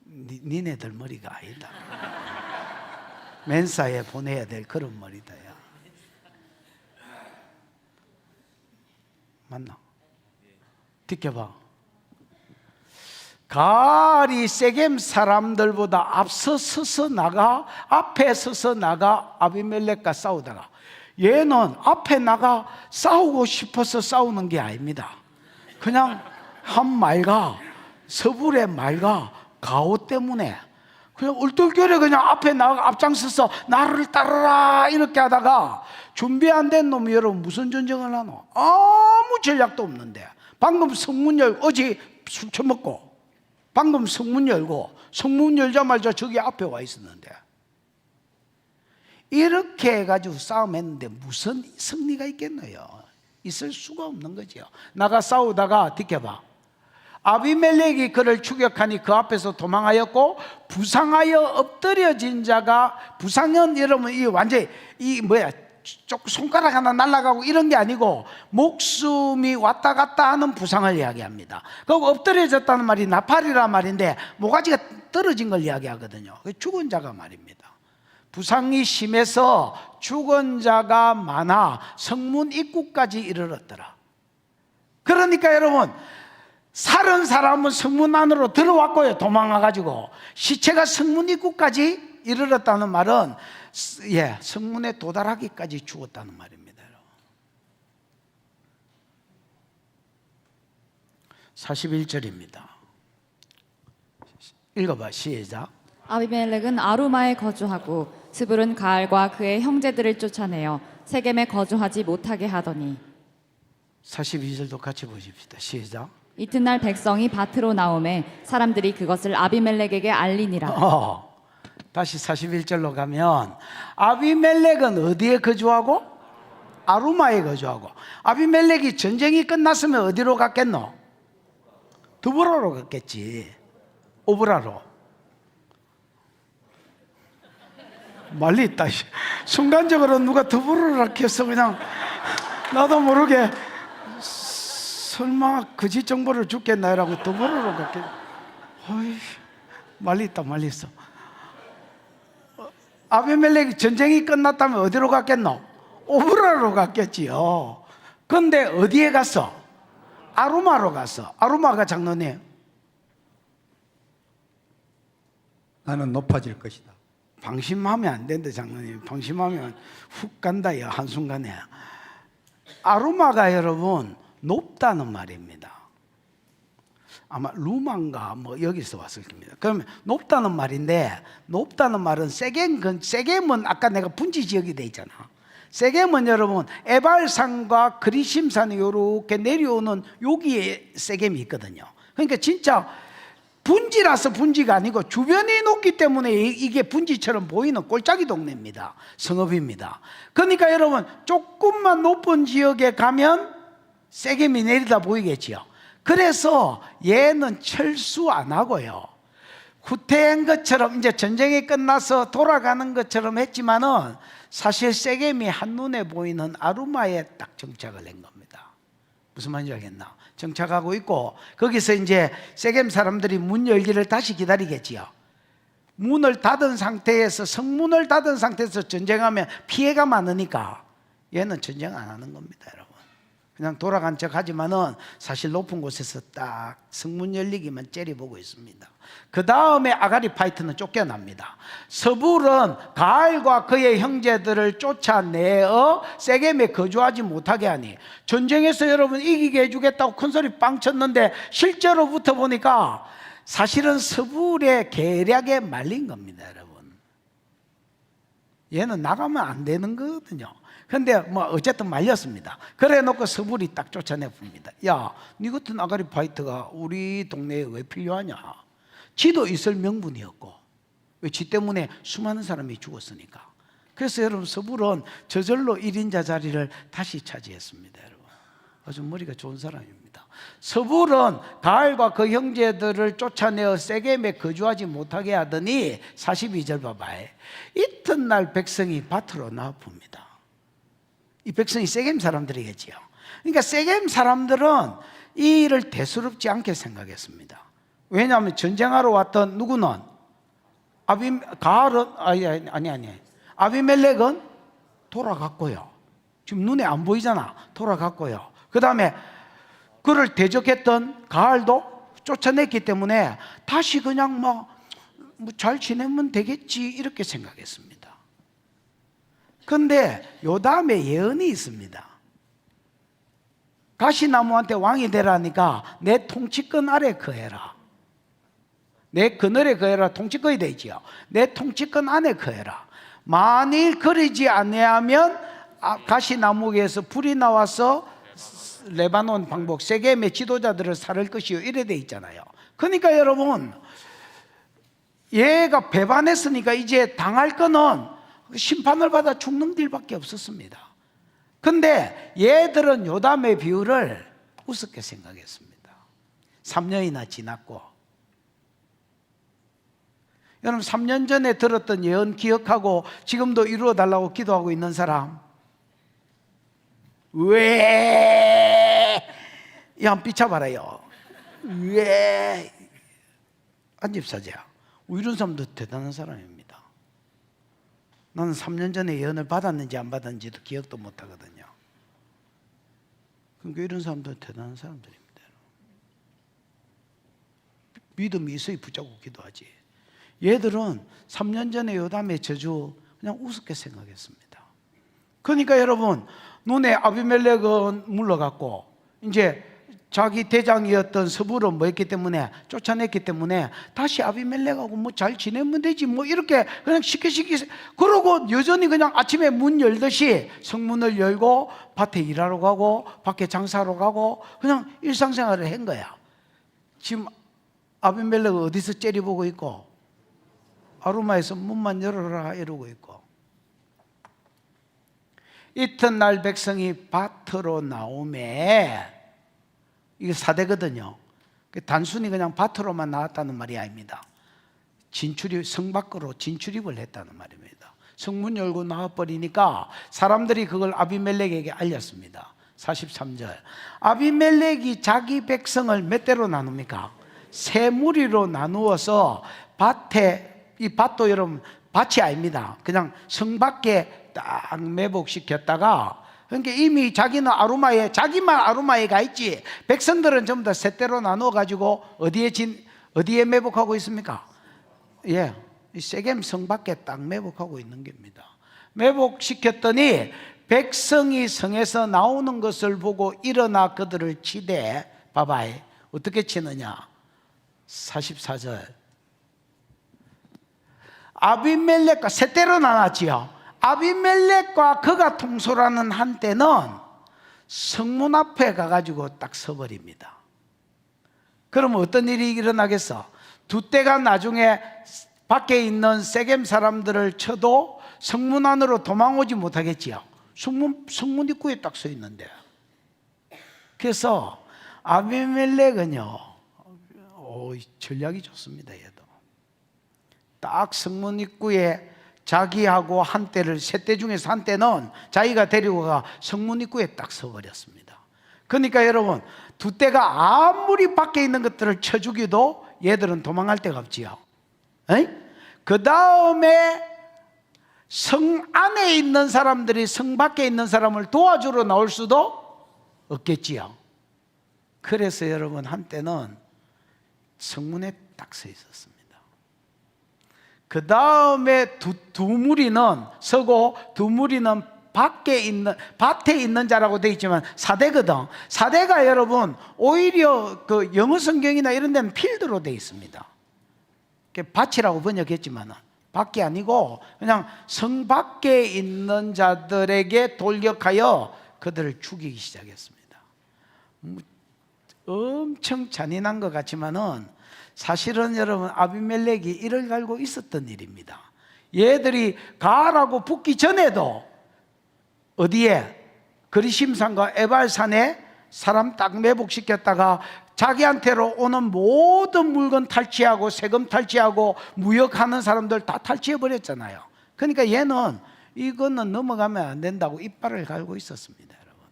니네들 머리가 아니다. 멘사에 보내야 될 그런 머리다. 야, 맞나? 지켜봐. 가리 세겜 사람들보다 앞서 서서 나가, 앞에 서서 나가 아비멜렉과 싸우다가, 얘는 앞에 나가 싸우고 싶어서 싸우는 게 아닙니다. 그냥 한 말과 서불의 말과 가오 때문에 그냥 얼떨결에 그냥 앞에 나가 앞장서서 나를 따르라 이렇게 하다가, 준비 안 된 놈이 여러분 무슨 전쟁을 하노? 아무 전략도 없는데, 방금 성문 열고, 어제 술 처먹고 방금 성문 열고, 성문 열자마자 저기 앞에 와 있었는데, 이렇게 해가지고 싸움했는데 무슨 승리가 있겠노요? 있을 수가 없는 거죠. 나가 싸우다가 지켜봐, 아비멜렉이 그를 추격하니 그 앞에서 도망하였고, 부상하여 엎드려진 자가, 부상은 여러분 이 완전히 이 뭐야, 손가락 하나 날아가고 이런 게 아니고 목숨이 왔다 갔다 하는 부상을 이야기합니다. 그 엎드려졌다는 말이 나팔이란 말인데 모가지가 떨어진 걸 이야기하거든요. 죽은 자가 말입니다. 부상이 심해서 죽은 자가 많아 성문 입구까지 이르렀더라. 그러니까 여러분, 살은 사람은 성문 안으로 들어왔고요, 도망가가지고. 시체가 성문 입구까지 이르렀다는 말은 성문에 도달하기까지 죽었다는 말입니다. 41절입니다. 읽어봐, 시작. 아비멜렉은 아루마에 거주하고 스불은 가알과 그의 형제들을 쫓아내어 세겜에 거주하지 못하게 하더니. 42절도 같이 보십시다. 시작. 이튿날 백성이 밭으로 나오매 사람들이 그것을 아비멜렉에게 알리니라. 다시 41절로 가면, 아비멜렉은 어디에 거주하고? 아루마에 거주하고. 아비멜렉이 전쟁이 끝났으면 어디로 갔겠노? 드보라로 갔겠지. 오브라로. 말리 있다. 순간적으로 누가 드보라를 켰어. 그냥 나도 모르게 설마 거짓 정보를 줬겠나 이라고 드보라로 갔겠. 어이, 말리 있다, 말리 있어. 아비멜렉이 전쟁이 끝났다면 어디로 갔겠노? 오브라로 갔겠지요. 근데 어디에 갔어? 아루마로 갔어. 아루마가 장로님, 나는 높아질 것이다. 방심하면 안 된다, 장로님. 방심하면 훅 간다, 야, 한순간에. 아루마가 여러분 높다는 말입니다. 아마 루만가 뭐 여기서 왔을 겁니다. 그러면 높다는 말인데, 높다는 말은 세겜은 아까 내가 분지 지역이 돼 있잖아. 세겜은 여러분 에발산과 그리심산이 이렇게 내려오는 여기에 세겜이 있거든요. 그러니까 진짜 분지라서 분지가 아니고 주변이 높기 때문에 이게 분지처럼 보이는 꼴짜기 동네입니다. 성읍입니다. 그러니까 여러분 조금만 높은 지역에 가면 세겜이 내리다 보이겠지요. 그래서 얘는 철수 안 하고요, 후퇴한 것처럼 이제 전쟁이 끝나서 돌아가는 것처럼 했지만은 사실 세겜이 한눈에 보이는 아루마에 딱 정착을 한 겁니다. 무슨 말인지 알겠나? 정착하고 있고, 거기서 이제 세겜 사람들이 문 열기를 다시 기다리겠지요. 문을 닫은 상태에서, 성문을 닫은 상태에서 전쟁하면 피해가 많으니까 얘는 전쟁 안 하는 겁니다, 여러분. 그냥 돌아간 척 하지만은 사실 높은 곳에서 딱 성문 열리기만 째려보고 있습니다. 그 다음에 아가리 파이트는 쫓겨납니다. 서불은 가알과 그의 형제들을 쫓아내어 세겜에 거주하지 못하게 하니, 전쟁에서 여러분 이기게 해주겠다고 큰 소리 빵 쳤는데 실제로 붙어보니까 사실은 서불의 계략에 말린 겁니다, 여러분. 얘는 나가면 안 되는 거거든요. 근데 뭐 어쨌든 말렸습니다. 그래 놓고 서불이 딱 쫓아내 봅니다. 야, 니 같은 아가리 파이터가 우리 동네에 왜 필요하냐? 지도 있을 명분이었고, 왜 지 때문에 수많은 사람이 죽었으니까. 그래서 여러분 서불은 저절로 1인자 자리를 다시 차지했습니다, 여러분. 아주 머리가 좋은 사람입니다. 서불은 가알과 그 형제들을 쫓아내어 세겜에 거주하지 못하게 하더니 42절 봐봐요. 이튿날 백성이 밭으로 나와 봅니다. 이 백성이 세겜 사람들이겠지요. 그러니까 세겜 사람들은 이 일을 대수롭지 않게 생각했습니다. 왜냐하면 전쟁하러 왔던 누구는 가알은 아니 아비멜렉은 돌아갔고요. 지금 눈에 안 보이잖아. 돌아갔고요. 그 다음에 그를 대적했던 가알도 쫓아냈기 때문에 다시 그냥 뭐 잘 지내면 되겠지 이렇게 생각했습니다. 그런데 요담에 예언이 있습니다. 가시나무한테 왕이 되라니까 내 통치권 아래 거해라. 내 그늘에 거해라. 통치권이 되지요. 내 통치권 안에 거해라. 만일 그러지 아니하면 가시나무에서 불이 나와서 레바논 방복 세겜의 지도자들을 살을 것이요 이래 돼 있잖아요. 그러니까 여러분 얘가 배반했으니까 이제 당할 거는 심판을 받아 죽는 길밖에 없었습니다. 근데 얘들은 요담의 비유를 우습게 생각했습니다. 3년이나 지났고, 여러분 3년 전에 들었던 예언 기억하고 지금도 이루어 달라고 기도하고 있는 사람? 왜? 한번 삐쳐봐라요. 왜? 안집사제야. 이런 사람도 대단한 사람입니다. 나는 3년 전에 예언을 받았는지 안 받았는지도 기억도 못 하거든요. 그러니까 이런 사람도 대단한 사람들입니다. 믿음이 있어야 붙잡고 기도하지. 얘들은 3년 전에 요담의 저주 그냥 우습게 생각했습니다. 그러니까 여러분 눈에 아비멜렉은 물러갔고 이제 자기 대장이었던 서불은 뭐 했기 때문에 쫓아냈기 때문에 다시 아비멜렉하고 뭐 잘 지내면 되지 뭐 이렇게 그냥 쉽게 그러고 여전히 그냥 아침에 문 열듯이 성문을 열고 밭에 일하러 가고 밖에 장사하러 가고 그냥 일상생활을 한 거야. 지금 아비멜렉은 어디서 째려보고 있고 아루마에서 문만 열어라 이러고 있고. 이튿날 백성이 밭으로 나오매, 이게 사대거든요. 단순히 그냥 밭으로만 나왔다는 말이 아닙니다. 성 밖으로 진출입을 했다는 말입니다. 성문 열고 나와버리니까 사람들이 그걸 아비멜렉에게 알렸습니다. 43절. 아비멜렉이 자기 백성을 몇 대로 나눕니까? 세 무리로 나누어서 밭에, 이 밭도 여러분 밭이 아닙니다. 그냥 성 밖에 딱 매복시켰다가, 그러니까 이미 자기는 아루마에, 자기만 아루마에 가 있지 백성들은 전부 다 세 대로 나누어 가지고 어디에 매복하고 있습니까? 예, 이 세겜 성 밖에 딱 매복하고 있는 겁니다. 매복시켰더니 백성이 성에서 나오는 것을 보고 일어나 그들을 치되, 봐봐요, 어떻게 치느냐? 44절. 아비멜렉과 세 대로 나눴지요. 아비멜렉과 그가 통솔하는 한때는 성문 앞에 가가지고 딱 서버립니다. 그러면 어떤 일이 일어나겠어? 두 때가 나중에 밖에 있는 세겜 사람들을 쳐도 성문 안으로 도망오지 못하겠지요. 성문 입구에 딱 서 있는데. 그래서 아비멜렉은요, 전략이 좋습니다. 얘도 딱 성문 입구에 자기하고 한때를, 세 대 중에서 한때는 자기가 데리고 가 성문 입구에 딱 서버렸습니다. 그러니까 여러분, 두 떼가 아무리 밖에 있는 것들을 쳐 죽여도 얘들은 도망갈 데가 없지요. 그 다음에 성 안에 있는 사람들이 성 밖에 있는 사람을 도와주러 나올 수도 없겠지요. 그래서 여러분, 한때는 성문에 딱 서 있었습니다. 그 다음에 두 무리는 서고, 두 무리는 밭에 있는 자라고 되어 있지만 사대거든. 사대가 여러분, 오히려 그 영어 성경이나 이런 데는 필드로 되어 있습니다. 밭이라고 번역했지만 밖이 아니고 그냥 성 밖에 있는 자들에게 돌격하여 그들을 죽이기 시작했습니다. 엄청 잔인한 것 같지만은 사실은 여러분, 아비멜렉이 이를 갈고 있었던 일입니다. 얘들이 가라고 붙기 전에도 어디에? 그리심산과 에발산에 사람 딱 매복시켰다가 자기한테로 오는 모든 물건 탈취하고 세금 탈취하고 무역하는 사람들 다 탈취해 버렸잖아요. 그러니까 얘는 이거는 넘어가면 안 된다고 이빨을 갈고 있었습니다, 여러분.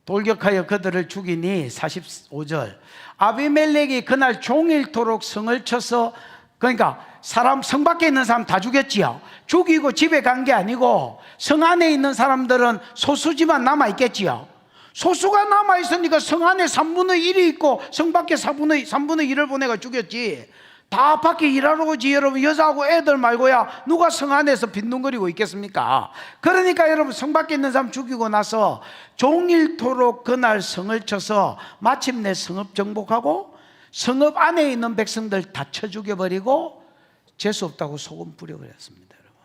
돌격하여 그들을 죽이니 45절, 아비멜렉이 그날 종일토록 성을 쳐서, 그러니까 사람, 성 밖에 있는 사람 다 죽였지요. 죽이고 집에 간 게 아니고 성 안에 있는 사람들은 소수지만 남아있겠지요. 소수가 남아있으니까 성 안에 3분의 1이 있고 성 밖에 3분의 1을 보내가 죽였지. 다 밖에 일하러 오지 여러분. 여자하고 애들 말고야 누가 성 안에서 빈둥거리고 있겠습니까? 그러니까 여러분, 성 밖에 있는 사람 죽이고 나서 종일토록 그날 성을 쳐서 마침내 성읍 정복하고 성읍 안에 있는 백성들 다 쳐 죽여버리고 재수 없다고 소금 뿌려버렸습니다, 여러분.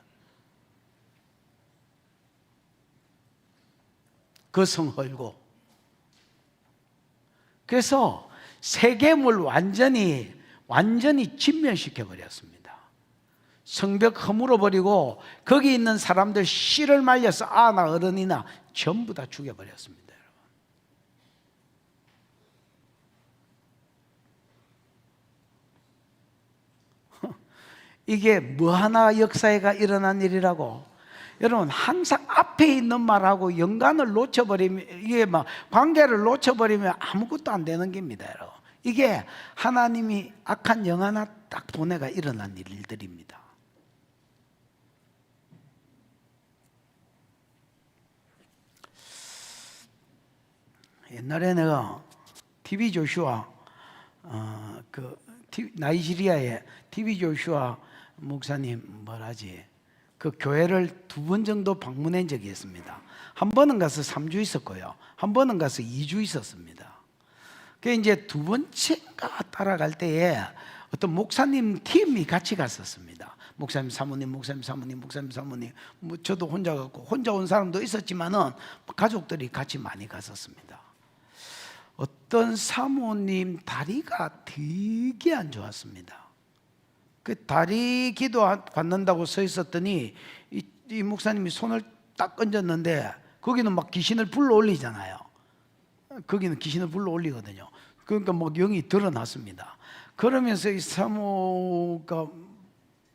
그 성 헐고. 그래서 세겜을 완전히 진멸시켜 버렸습니다. 성벽 허물어 버리고 거기 있는 사람들 씨를 말려서 아나 어른이나 전부 다 죽여 버렸습니다, 여러분. 이게 뭐 하나 역사가 일어난 일이라고. 여러분, 항상 앞에 있는 말하고 연관을 놓쳐버리면, 이게 막 관계를 놓쳐버리면 아무것도 안 되는 겁니다, 여러분. 이게 하나님이 악한 영 하나 딱 보내가 일어난 일들입니다. 옛날에 내가 TV 조슈아, 나이지리아의 TV 조슈아 목사님 그 교회를 2번 정도 방문한 적이 있습니다. 한 번은 가서 3주 있었고요, 한 번은 가서 2주 있었습니다. 그 이제 2번째가 따라갈 때에 어떤 목사님 팀이 같이 갔었습니다. 목사님 사모님, 목사님 사모님, 목사님 사모님, 뭐 저도 혼자 갔고, 혼자 온 사람도 있었지만은 가족들이 같이 많이 갔었습니다. 어떤 사모님 다리가 되게 안 좋았습니다. 그 다리 기도 받는다고 서 있었더니 이 목사님이 손을 딱 얹었는데 거기는 막 귀신을 불러 올리잖아요. 거기는 귀신을 불러 올리거든요. 그러니까 뭐 영이 드러났습니다. 그러면서 이 사모가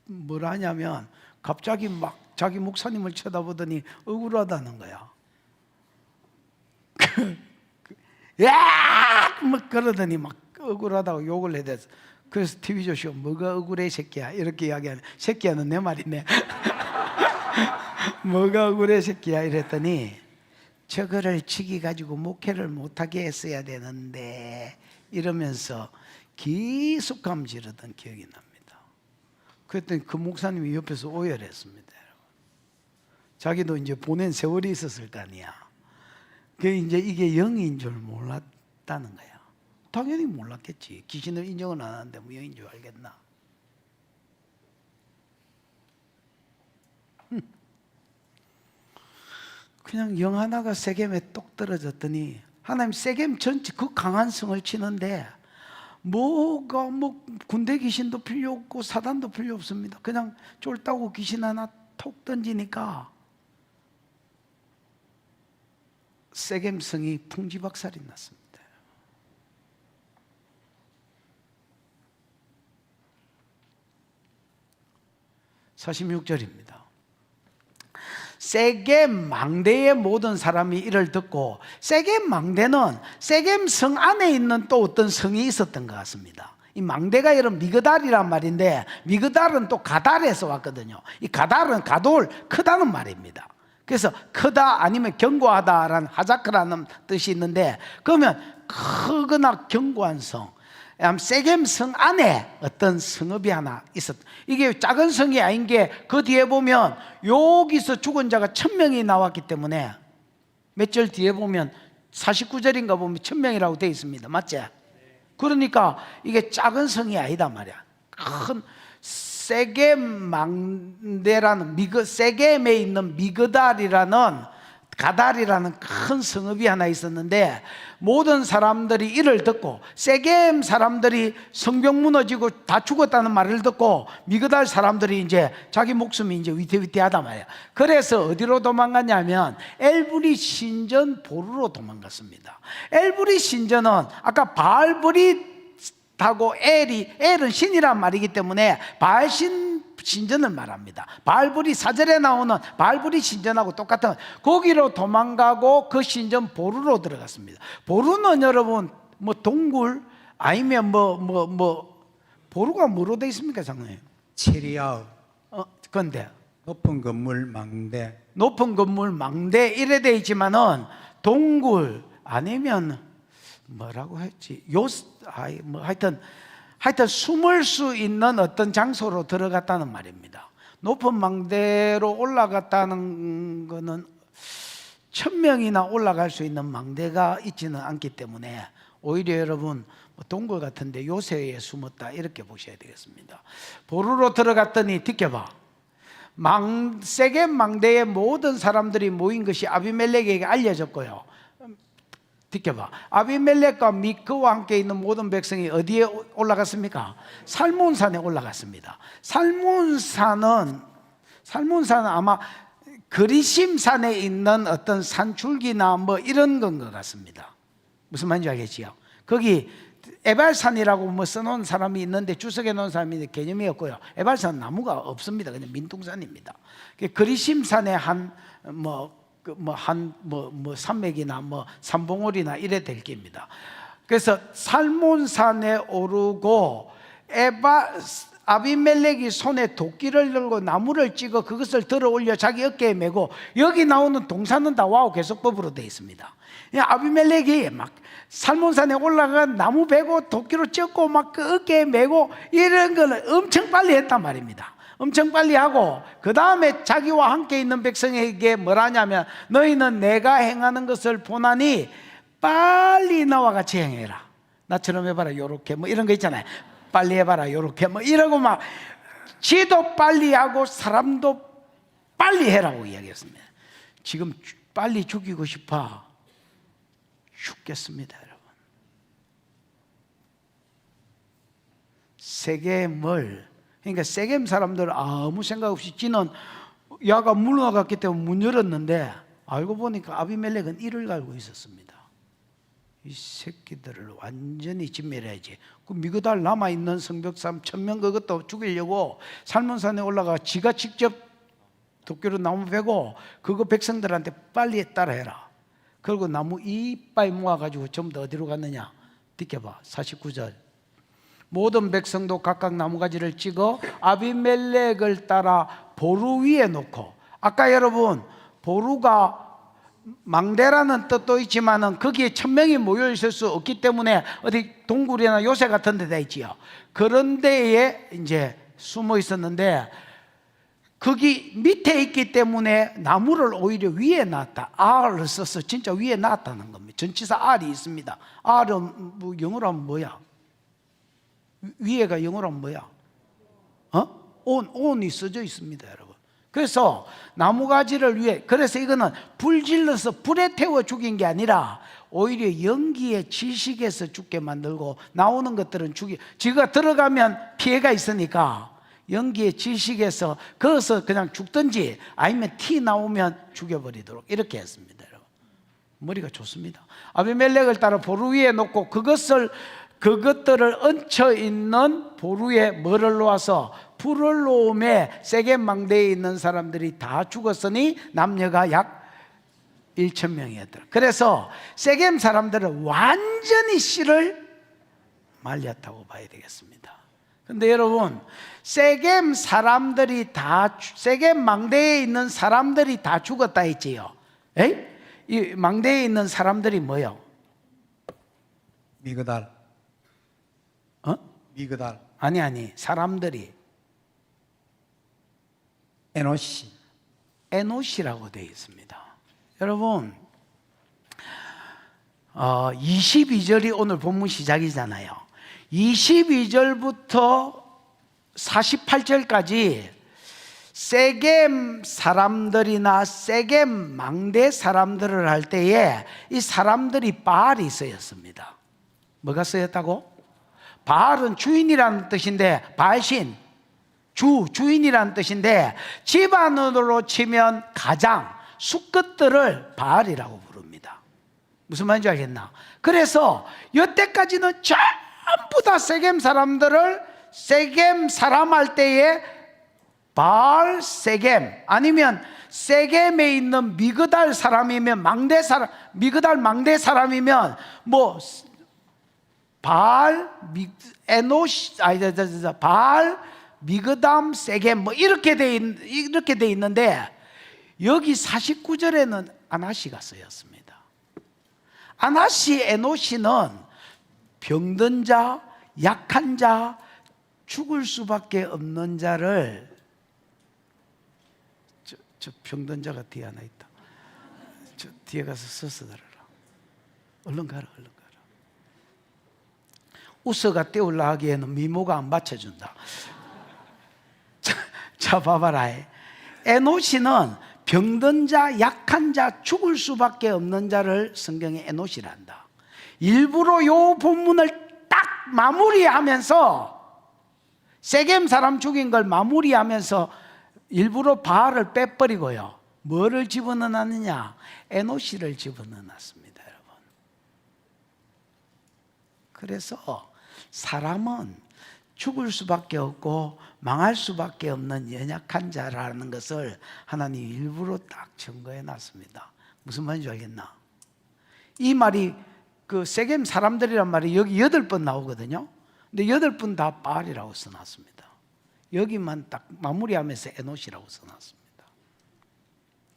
뭘 하냐면 갑자기 막 자기 목사님을 쳐다보더니 억울하다는 거야. 야! 막 그러더니 막 억울하다고 욕을 해대서, 그래서 TV 조쇼 뭐가 억울해 새끼야 이렇게 이야기하는, 새끼야는 내 말이네. 뭐가 억울해 새끼야 이랬더니 저거를 치기 가지고 목회를 못하게 했어야 되는데 이러면서 기숙함 지르던 기억이 납니다. 그랬더니 그 목사님이 옆에서 오열했습니다, 여러분. 자기도 이제 보낸 세월이 있었을 거 아니야. 그 이제 이게 영인 줄 몰랐다는 거야. 당연히 몰랐겠지. 귀신을 인정은 안 하는데 뭐 영인 줄 알겠나? 그냥 영 하나가 세겜에 똑 떨어졌더니 하나님 세겜 전체 그 강한 성을 치는데 뭐가 뭐 군대 귀신도 필요 없고 사단도 필요 없습니다. 그냥 쫄따고 귀신 하나 톡 던지니까 세겜 성이 풍지박살이 났습니다. 46절입니다. 세겜 망대의 모든 사람이 이를 듣고, 세겜 망대는 세겜 성 안에 있는 또 어떤 성이 있었던 것 같습니다. 이 망대가 이런 미그달이란 말인데, 미그달은 또 가달에서 왔거든요. 이 가달은 가돌, 크다는 말입니다. 그래서 크다 아니면 견고하다라는 하자크라는 뜻이 있는데, 그러면 크거나 견고한 성, 세겜 성 안에 어떤 성읍이 하나 있었다. 이게 작은 성이 아닌 게, 그 뒤에 보면 여기서 죽은 자가 1000명이 나왔기 때문에, 몇 절 뒤에 보면 49절인가 보면 1000명이라고 되어 있습니다. 맞지? 그러니까 이게 작은 성이 아니다 말이야. 큰 세겜 망대라는 세겜에 있는 미그달이라는 가달이라는 큰 성읍이 하나 있었는데, 모든 사람들이 이를 듣고, 세겜 사람들이 성벽 무너지고 다 죽었다는 말을 듣고, 미그달 사람들이 이제 자기 목숨이 이제 위태위태하다 말이야. 그래서 어디로 도망갔냐면 엘브리 신전 보루로 도망갔습니다. 엘브리 신전은 아까 바알브릿하고 엘은 신이란 말이기 때문에 바알신 신전을 말합니다. 바알브릿, 사절에 나오는 바알브릿 신전하고 똑같은, 거기로 도망가고 그 신전 보루로 들어갔습니다. 보루는 여러분 뭐 동굴 아니면 보루가 뭐로 되어 있습니까, 장로님? 체리아웃, 근데 높은 건물 망대, 높은 건물 망대 이래 되어 있지만은 동굴 아니면 뭐라고 했지? 하여튼 숨을 수 있는 어떤 장소로 들어갔다는 말입니다. 높은 망대로 올라갔다는 것은 1000명이나 올라갈 수 있는 망대가 있지는 않기 때문에, 오히려 여러분 동굴 같은데 요새에 숨었다 이렇게 보셔야 되겠습니다. 보루로 들어갔더니 지켜봐, 세겜 망대의 모든 사람들이 모인 것이 아비멜렉에게 알려졌고요. 지켜봐, 아비멜렉과 미크와 함께 있는 모든 백성이 어디에 올라갔습니까? 살몬산에 올라갔습니다. 살몬산은 아마 그리심산에 있는 어떤 산줄기나 뭐 이런 건 것 같습니다. 무슨 말인지 알겠지요? 거기 에발산이라고 뭐 써놓은 사람이 있는데, 주석해 놓은 사람이 있는데 개념이 없고요. 에발산 나무가 없습니다. 그냥 민둥산입니다. 그리심산에 산맥이나 산봉우리나 이래 될 겁니다. 그래서 살몬산에 오르고, 아비멜렉이 손에 도끼를 들고 나무를 찍어 그것을 들어 올려 자기 어깨에 메고, 여기 나오는 동사는 다 와우 계속법으로 되어 있습니다. 아비멜렉이 막 살몬산에 올라간 나무 베고 도끼로 찢고 막 그 어깨에 메고 이런 거는 엄청 빨리 했단 말입니다. 엄청 빨리 하고, 그 다음에 자기와 함께 있는 백성에게 뭐라 하냐면, 너희는 내가 행하는 것을 보나니 빨리 나와 같이 행해라. 나처럼 해봐라 요렇게 뭐 이런 거 있잖아요. 빨리 해봐라 요렇게 뭐 이러고, 막 지도 빨리 하고 사람도 빨리 해라고 이야기했습니다. 지금 빨리 죽이고 싶어 죽겠습니다, 여러분. 세겜을, 그러니까 세겜 사람들 아무 생각 없이 지는 야가 물러나갔기 때문에 문 열었는데, 알고 보니까 아비멜렉은 이를 갈고 있었습니다. 이 새끼들을 완전히 진멸해야지. 그 미그달 남아있는 성벽3 1000명 그것도 죽이려고 살몬산에 올라가 지가 직접 도끼로 나무 베고 그거 백성들한테 빨리 따라해라. 그리고 나무 이빨 모아가지고 전부 다 어디로 갔느냐? 지켜봐, 49절. 모든 백성도 각각 나무가지를 찍어 아비멜렉을 따라 보루 위에 놓고, 아까 여러분 보루가 망대라는 뜻도 있지만은 거기에 1000명이 모여 있을 수 없기 때문에 어디 동굴이나 요새 같은 데다 있지요. 그런 데에 이제 숨어 있었는데, 거기 밑에 있기 때문에 나무를 오히려 위에 놨다. R을 써서 진짜 위에 놨다는 겁니다. 전치사 R이 있습니다. R은 뭐 영어로 하면 뭐야? 위에가 영어로 하면 뭐야? on이 써져 있습니다, 여러분. 그래서 나무가지를 위해, 그래서 이거는 불질러서 불에 태워 죽인 게 아니라 오히려 연기의 질식에서 죽게 만들고, 나오는 것들은 지가 들어가면 피해가 있으니까 연기의 질식에서 거기서 그냥 죽든지 아니면 티 나오면 죽여버리도록 이렇게 했습니다, 여러분. 머리가 좋습니다. 아비멜렉을 따라 보루 위에 놓고 그것을 그것들을 얹혀 있는 보루에 뭐를 놓아서 불을 놓음에 세겜 망대에 있는 사람들이 다 죽었으니 남녀가 약 1,000명이었더라. 그래서 세겜 사람들은 완전히 씨를 말렸다고 봐야 되겠습니다. 근데 여러분, 세겜 망대에 있는 사람들이 다 죽었다 했지요. 에이? 이 망대에 있는 사람들이 뭐요? 미그달. 미그달. 아니 사람들이 에노시. 에노시라고 되어 있습니다. 여러분, 22절이 오늘 본문 시작이잖아요. 22절부터 48절까지 세겜 사람들이나 세겜 망대 사람들을 할 때에 이 사람들이 바알이 쓰였습니다. 뭐가 쓰였다고? 바알은 주인이라는 뜻인데, 바알신, 주인이라는 뜻인데, 집안으로 치면 가장, 수컷들을 바알이라고 부릅니다. 무슨 말인지 알겠나? 그래서 여태까지는 전부 다 세겜 사람들을 세겜 사람 할 때에 바알 세겜, 아니면 세겜에 있는 미그달 사람이면 미그달 망대 사람이면 뭐 바알 바알 미그담 세겜 뭐 이렇게 돼 있는데, 여기 49절에는 아나시가 쓰였습니다. 아나시, 에노시는 병든 자, 약한 자, 죽을 수밖에 없는 자를, 저 병든 자가 뒤에 하나 있다. 저 뒤에 가서 써서 들어라. 얼른 가라. 우서가 떼울라 하기에는 미모가 안 받쳐준다. 자 봐봐라. 에노시는 병든 자, 약한 자, 죽을 수밖에 없는 자를 성경에 에노시란다. 일부러 요 본문을 딱 마무리하면서, 세겜 사람 죽인 걸 마무리하면서 일부러 바알을 빼버리고요, 뭐를 집어넣었느냐? 에노시를 집어넣었습니다, 여러분. 그래서 사람은 죽을 수밖에 없고 망할 수밖에 없는 연약한 자라는 것을 하나님이 일부러 딱 증거해 놨습니다. 무슨 말인지 알겠나? 이 말이 그 세겜 사람들이란 말이 여기 8번 나오거든요. 근데 8번 다 바알이라고 써놨습니다. 여기만 딱 마무리하면서 에노시라고 써놨습니다.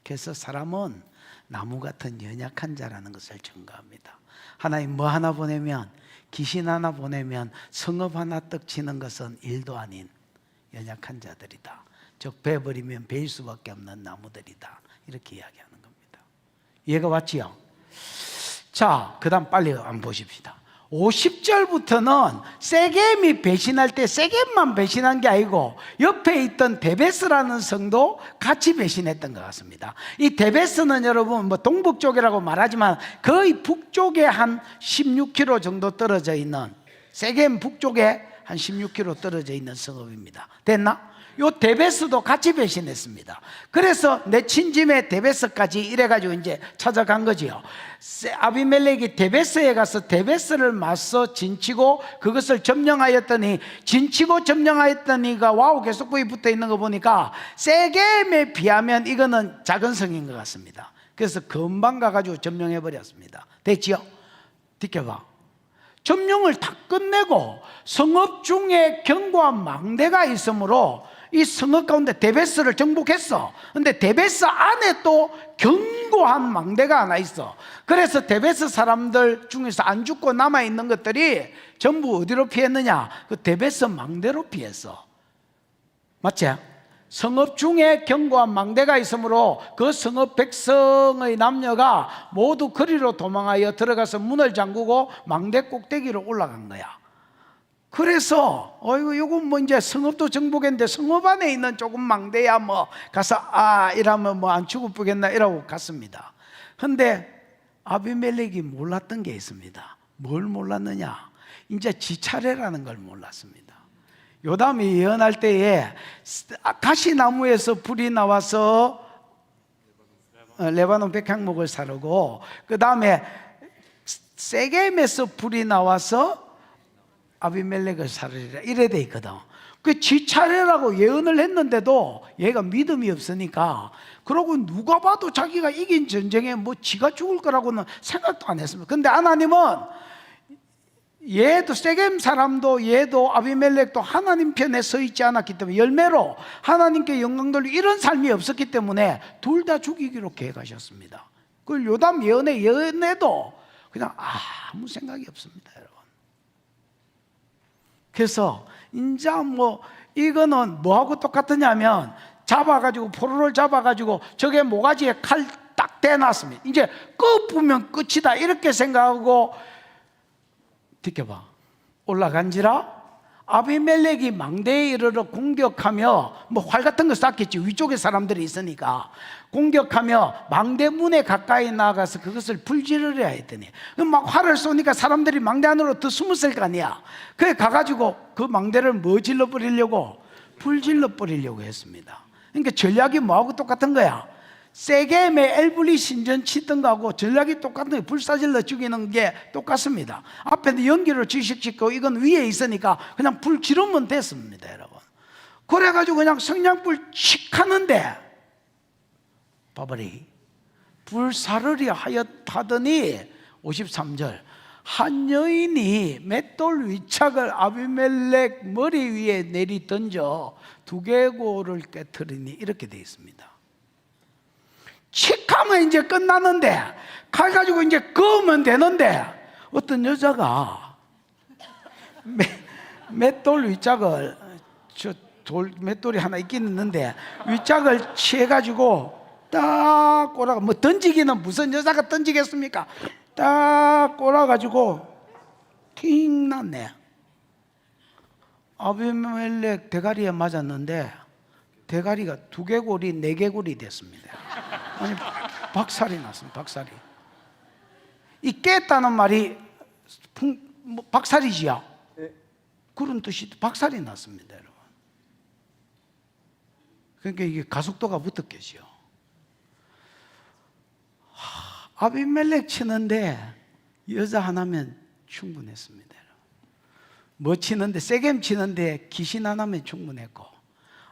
그래서 사람은 나무 같은 연약한 자라는 것을 증거합니다. 하나님 뭐 하나 보내면, 귀신 하나 보내면 성읍 하나 떡치는 것은 일도 아닌 연약한 자들이다. 즉 베버리면 베일 수밖에 없는 나무들이다. 이렇게 이야기하는 겁니다. 이해가 왔지요? 자, 그 다음 빨리 한번 보십시다. 50절부터는 세겜이 배신할 때 세겜만 배신한 게 아니고 옆에 있던 데베스라는 성도 같이 배신했던 것 같습니다. 이 데베스는 여러분 뭐 동북 쪽이라고 말하지만 거의 북쪽에 한 16km 정도 떨어져 있는, 세겜 북쪽에 한 16km 떨어져 있는 성읍입니다. 됐나? 요 데베스도 같이 배신했습니다. 그래서 내 친짐의 데베스까지 이래가지고 이제 찾아간 거지요. 아비멜렉이 데베스에 가서 데베스를 맞서 진치고 그것을 점령하였더니, 진치고 점령하였더니가 와우 계속 부이 붙어 있는 거 보니까 세겜에 비하면 이거는 작은 성인 것 같습니다. 그래서 금방 가가지고 점령해 버렸습니다. 됐지요? 지켜봐. 점령을 다 끝내고 성읍 중에 견고한 망대가 있으므로 이 성읍 가운데 데베스를 정복했어. 근데 데베스 안에 또 견고한 망대가 하나 있어. 그래서 데베스 사람들 중에서 안 죽고 남아있는 것들이 전부 어디로 피했느냐? 그 데베스 망대로 피했어. 맞지? 성읍 중에 견고한 망대가 있으므로 그 성읍 백성의 남녀가 모두 거리로 도망하여 들어가서 문을 잠그고 망대 꼭대기로 올라간 거야. 그래서 이거 뭐 이제 성읍도 정복했는데 성읍 안에 있는 조금 망대야 뭐 가서 이러면 뭐 안 죽을 쁘겠나 이러고 갔습니다. 근데 아비멜렉이 몰랐던 게 있습니다. 뭘 몰랐느냐? 이제 지 차례라는 걸 몰랐습니다. 요담이 예언할 때에 가시나무에서 불이 나와서 레바논 백향목을 사르고, 그 다음에 세겜에서 불이 나와서 아비멜렉을 살리라 이래 돼 있거든. 그 지 차례라고 예언을 했는데도 얘가 믿음이 없으니까, 그러고 누가 봐도 자기가 이긴 전쟁에 뭐 지가 죽을 거라고는 생각도 안 했습니다. 근데 하나님은 얘도 세겜 사람도 얘도 아비멜렉도 하나님 편에 서 있지 않았기 때문에, 열매로 하나님께 영광 돌리고 이런 삶이 없었기 때문에 둘 다 죽이기로 계획하셨습니다. 그 요담 예언에도 그냥 아무 생각이 없습니다, 여러분. 그래서 이제 뭐 이거는 뭐하고 똑같으냐면, 잡아가지고 포로를 잡아가지고 저게 모가지에 칼 딱 대놨습니다. 이제 끄부면 끝이다 이렇게 생각하고, 지켜봐, 올라간지라 아비멜렉이 망대에 이르러 공격하며, 뭐 활 같은 거 쐈겠지, 위쪽에 사람들이 있으니까. 공격하며 망대 문에 가까이 나가서 그것을 불지르려 했더니, 막 활을 쏘니까 사람들이 망대 안으로 더 숨었을 거 아니야. 그래 가가지고 그 망대를 뭐 질러 버리려고? 불질러 버리려고 했습니다. 그러니까 전략이 뭐하고 똑같은 거야? 세겜의 엘블리 신전 치던 거하고 전략이 똑같은 거예요. 불사질러 죽이는 게 똑같습니다. 앞에 연기를 지식짓고 이건 위에 있으니까 그냥 불 지르면 됐습니다, 여러분. 그래가지고 그냥 성냥불 칙 하는데, 바바리 불사르리 하였다더니 53절, 한 여인이 맷돌 위착을 아비멜렉 머리 위에 내리 던져 두개골을 깨트리니, 이렇게 되어 있습니다. 칙하면 이제 끝나는데, 칼 가지고 이제 그으면 되는데, 어떤 여자가 맷돌 위짝을, 맷돌이 하나 있긴 있는데 위짝을 취해가지고 딱 꼬라가, 뭐 던지기는 무슨 여자가 던지겠습니까? 딱 꼬라가지고 팅 났네. 아비멜렉 대가리에 맞았는데 대가리가 두개골이 네개골이 됐습니다. 아니, 박살이 났습니다. 박살이. 이 깼다는 말이 뭐 박살이지요. 그런 뜻이, 박살이 났습니다, 여러분. 그러니까 이게 가속도가 붙었겠죠. 아비멜렉 치는데 여자 하나면 충분했습니다, 여러분. 뭐 치는데, 세겜 치는데 귀신 하나면 충분했고,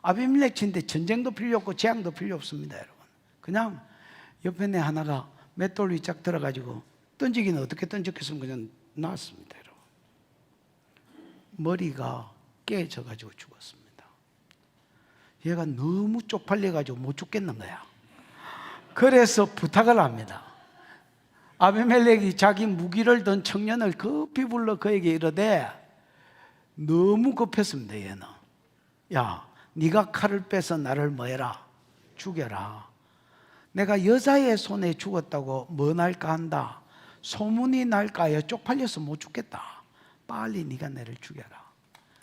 아비멜렉 치는데 전쟁도 필요 없고 재앙도 필요 없습니다, 여러분. 그냥 옆에 내 하나가 맷돌 위짝 들어가지고 던지기는 어떻게 던졌겠으면 그냥 나왔습니다, 여러분. 머리가 깨져가지고 죽었습니다. 얘가 너무 쪽팔려가지고 못 죽겠는 거야. 그래서 부탁을 합니다. 아비멜렉이 자기 무기를 든 청년을 급히 불러 그에게 이르되, 너무 급했습니다, 얘는. 야, 네가 칼을 빼서 나를 뭐해라? 죽여라. 내가 여자의 손에 죽었다고 뭐 날까 한다. 소문이 날까 하여 쪽팔려서 못 죽겠다. 빨리 네가 나를 죽여라.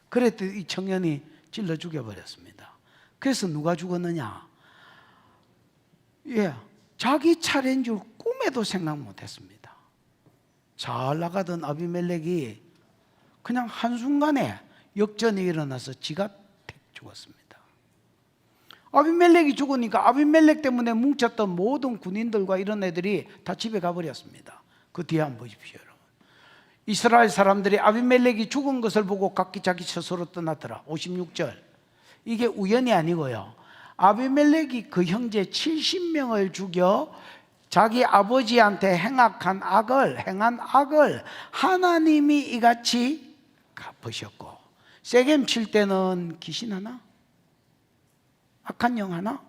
그랬더니 이 청년이 찔러 죽여버렸습니다. 그래서 누가 죽었느냐? 예, 자기 차례인 줄 꿈에도 생각 못했습니다. 잘 나가던 아비멜렉이 그냥 한순간에 역전이 일어나서 지가 죽었습니다. 아비멜렉이 죽으니까 아비멜렉 때문에 뭉쳤던 모든 군인들과 이런 애들이 다 집에 가버렸습니다. 그 뒤에 한번 보십시오, 여러분. 이스라엘 사람들이 아비멜렉이 죽은 것을 보고 각기 자기 처소로 떠났더라. 56절. 이게 우연이 아니고요, 아비멜렉이 그 형제 70명을 죽여 자기 아버지한테 행한 악을 하나님이 이같이 갚으셨고, 세겜 칠 때는 귀신 하나? 악한 영 하나?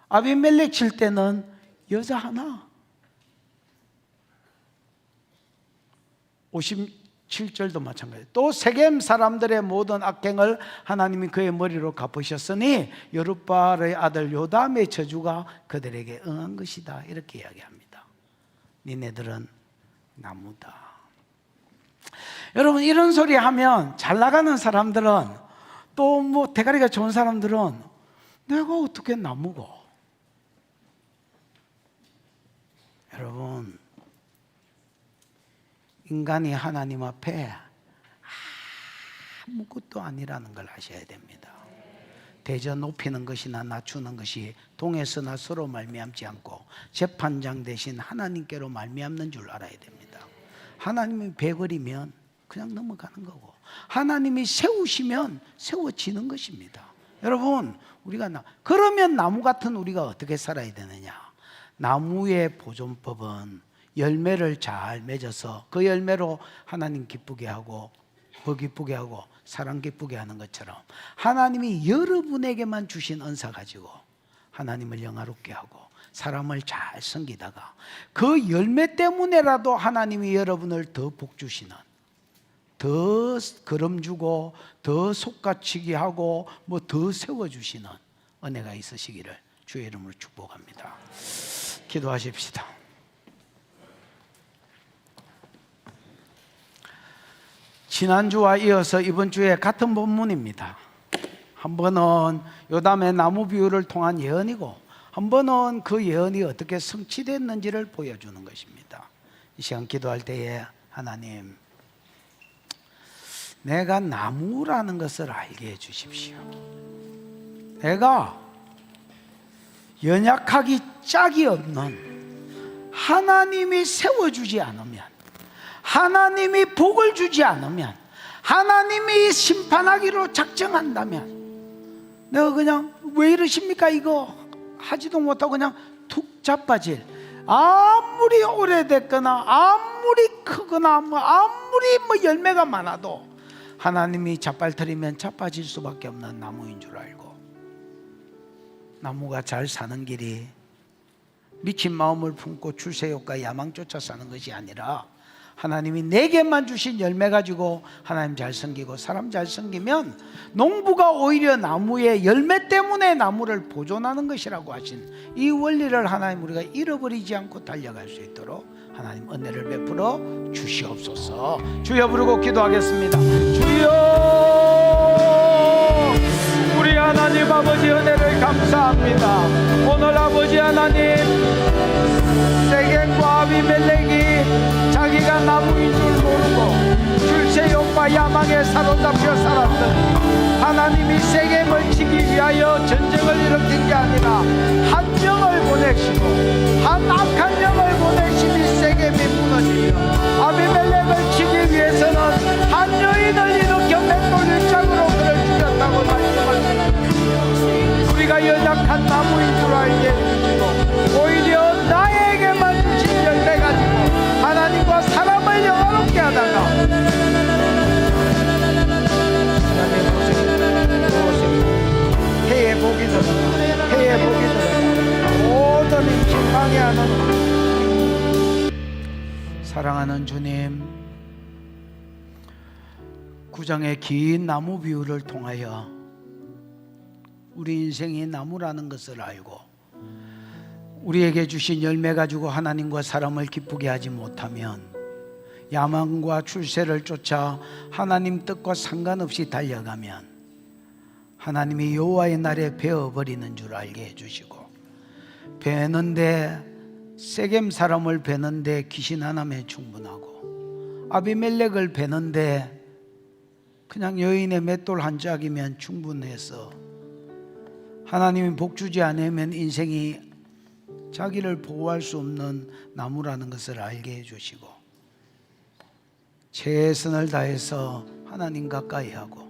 아비멜렉 칠 때는 여자 하나? 57절도 마찬가지. 또 세겜 사람들의 모든 악행을 하나님이 그의 머리로 갚으셨으니 여룻바알의 아들 요담의 저주가 그들에게 응한 것이다, 이렇게 이야기합니다. 니네들은 나무다. 여러분, 이런 소리 하면 잘 나가는 사람들은, 또 뭐 대가리가 좋은 사람들은 내가 어떻게 나무고? 여러분, 인간이 하나님 앞에 아무것도 아니라는 걸 아셔야 됩니다. 대저 높이는 것이나 낮추는 것이 동에서나 서로 말미암지 않고 재판장 대신 하나님께로 말미암는 줄 알아야 됩니다. 하나님이 100을이면 그냥 넘어가는 거고, 하나님이 세우시면 세워지는 것입니다. 여러분, 그러면 나무 같은 우리가 어떻게 살아야 되느냐? 나무의 보존법은 열매를 잘 맺어서 그 열매로 하나님 기쁘게 하고 더 기쁘게 하고 사람 기쁘게 하는 것처럼, 하나님이 여러분에게만 주신 은사 가지고 하나님을 영화롭게 하고 사람을 잘 섬기다가 그 열매 때문에라도 하나님이 여러분을 더 복 주시는, 더 걸음 주고 더 속가치게 하고 뭐 더 세워주시는 은혜가 있으시기를 주의 이름으로 축복합니다. 기도하십시다. 지난주와 이어서 이번 주에 같은 본문입니다. 한 번은 요담의 나무 비유를 통한 예언이고, 한 번은 그 예언이 어떻게 성취됐는지를 보여주는 것입니다. 이 시간 기도할 때에 하나님, 내가 나무라는 것을 알게 해주십시오. 내가 연약하기 짝이 없는, 하나님이 세워주지 않으면, 하나님이 복을 주지 않으면, 하나님이 심판하기로 작정한다면 내가 그냥 왜 이러십니까 이거 하지도 못하고 그냥 툭 자빠질, 아무리 오래됐거나 아무리 크거나 아무리 열매가 많아도 하나님이 자빨터리면 자빠질 수밖에 없는 나무인 줄 알고, 나무가 잘 사는 길이 미친 마음을 품고 출세욕과 야망 쫓아 사는 것이 아니라, 하나님이 내게만 주신 열매 가지고 하나님 잘 섬기고 사람 잘 섬기면 농부가 오히려 나무의 열매 때문에 나무를 보존하는 것이라고 하신 이 원리를 하나님 우리가 잃어버리지 않고 달려갈 수 있도록 하나님 은혜를 베풀어 주시옵소서. 주여 부르고 기도하겠습니다. 주여, 우리 하나님 아버지 은혜를 감사합니다. 오늘 아버지 하나님, 세겜과 아비멜렉이 자기가 나무인 줄 모르고 출세욕과 야망에 사로잡혀 살았더니 하나님이 세겜을 치기 위하여 전쟁을 일으킨 게 아니라 한 명을 보내시고, 한 악한 영을 보내심이 세겜이 무너지며, 아비멜렉을 치기 위해서는 한 여인을 일으켜 맷돌 일장으로 그를 죽였다고 말씀하셨습니다. 우리가 연약한 나무인 줄 알게 해주시고 오히려 나에게만 주신 열매 가지고 하나님과 사람을 영화롭게 하다가 해의 복이 들어가, 해의 복이 들어가 모든 인생 방해하는 사랑하는 주님, 구장의 긴 나무 비유를 통하여 우리 인생이 나무라는 것을 알고 우리에게 주신 열매 가지고 하나님과 사람을 기쁘게 하지 못하면 야망과 출세를 쫓아 하나님 뜻과 상관없이 달려가면 하나님이 여호와의 날에 베어버리는 줄 알게 해주시고, 베는데 세겜 사람을 베는데 귀신 하나면 충분하고, 아비멜렉을 베는데 그냥 여인의 맷돌 한 짝이면 충분해서 하나님이 복 주지 않으면 인생이 자기를 보호할 수 없는 나무라는 것을 알게 해주시고, 최선을 다해서 하나님 가까이 하고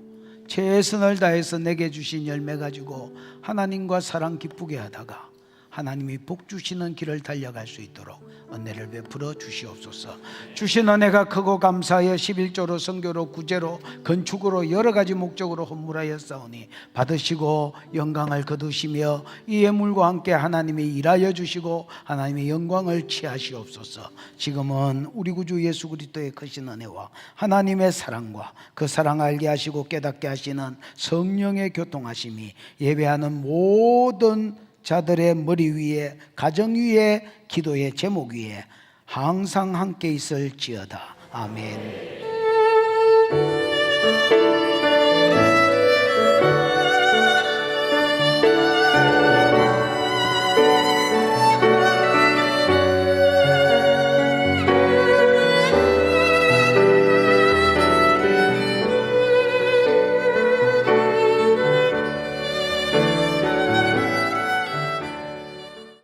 최선을 다해서 내게 주신 열매 가지고 하나님과 사람 기쁘게 하다가 하나님이 복 주시는 길을 달려갈 수 있도록 은혜를 베풀어 주시옵소서. 주신 은혜가 크고 감사하여 11조로 선교로 구제로 건축으로 여러 가지 목적으로 헌물하였사오니 받으시고 영광을 거두시며 이 예물과 함께 하나님이 일하여 주시고 하나님의 영광을 취하시옵소서. 지금은 우리 구주 예수 그리스도의 크신 은혜와 하나님의 사랑과 그 사랑 알게 하시고 깨닫게 하시는 성령의 교통하심이 예배하는 모든 자들의 머리 위에, 가정 위에, 기도의 제목 위에 항상 함께 있을지어다. 아멘.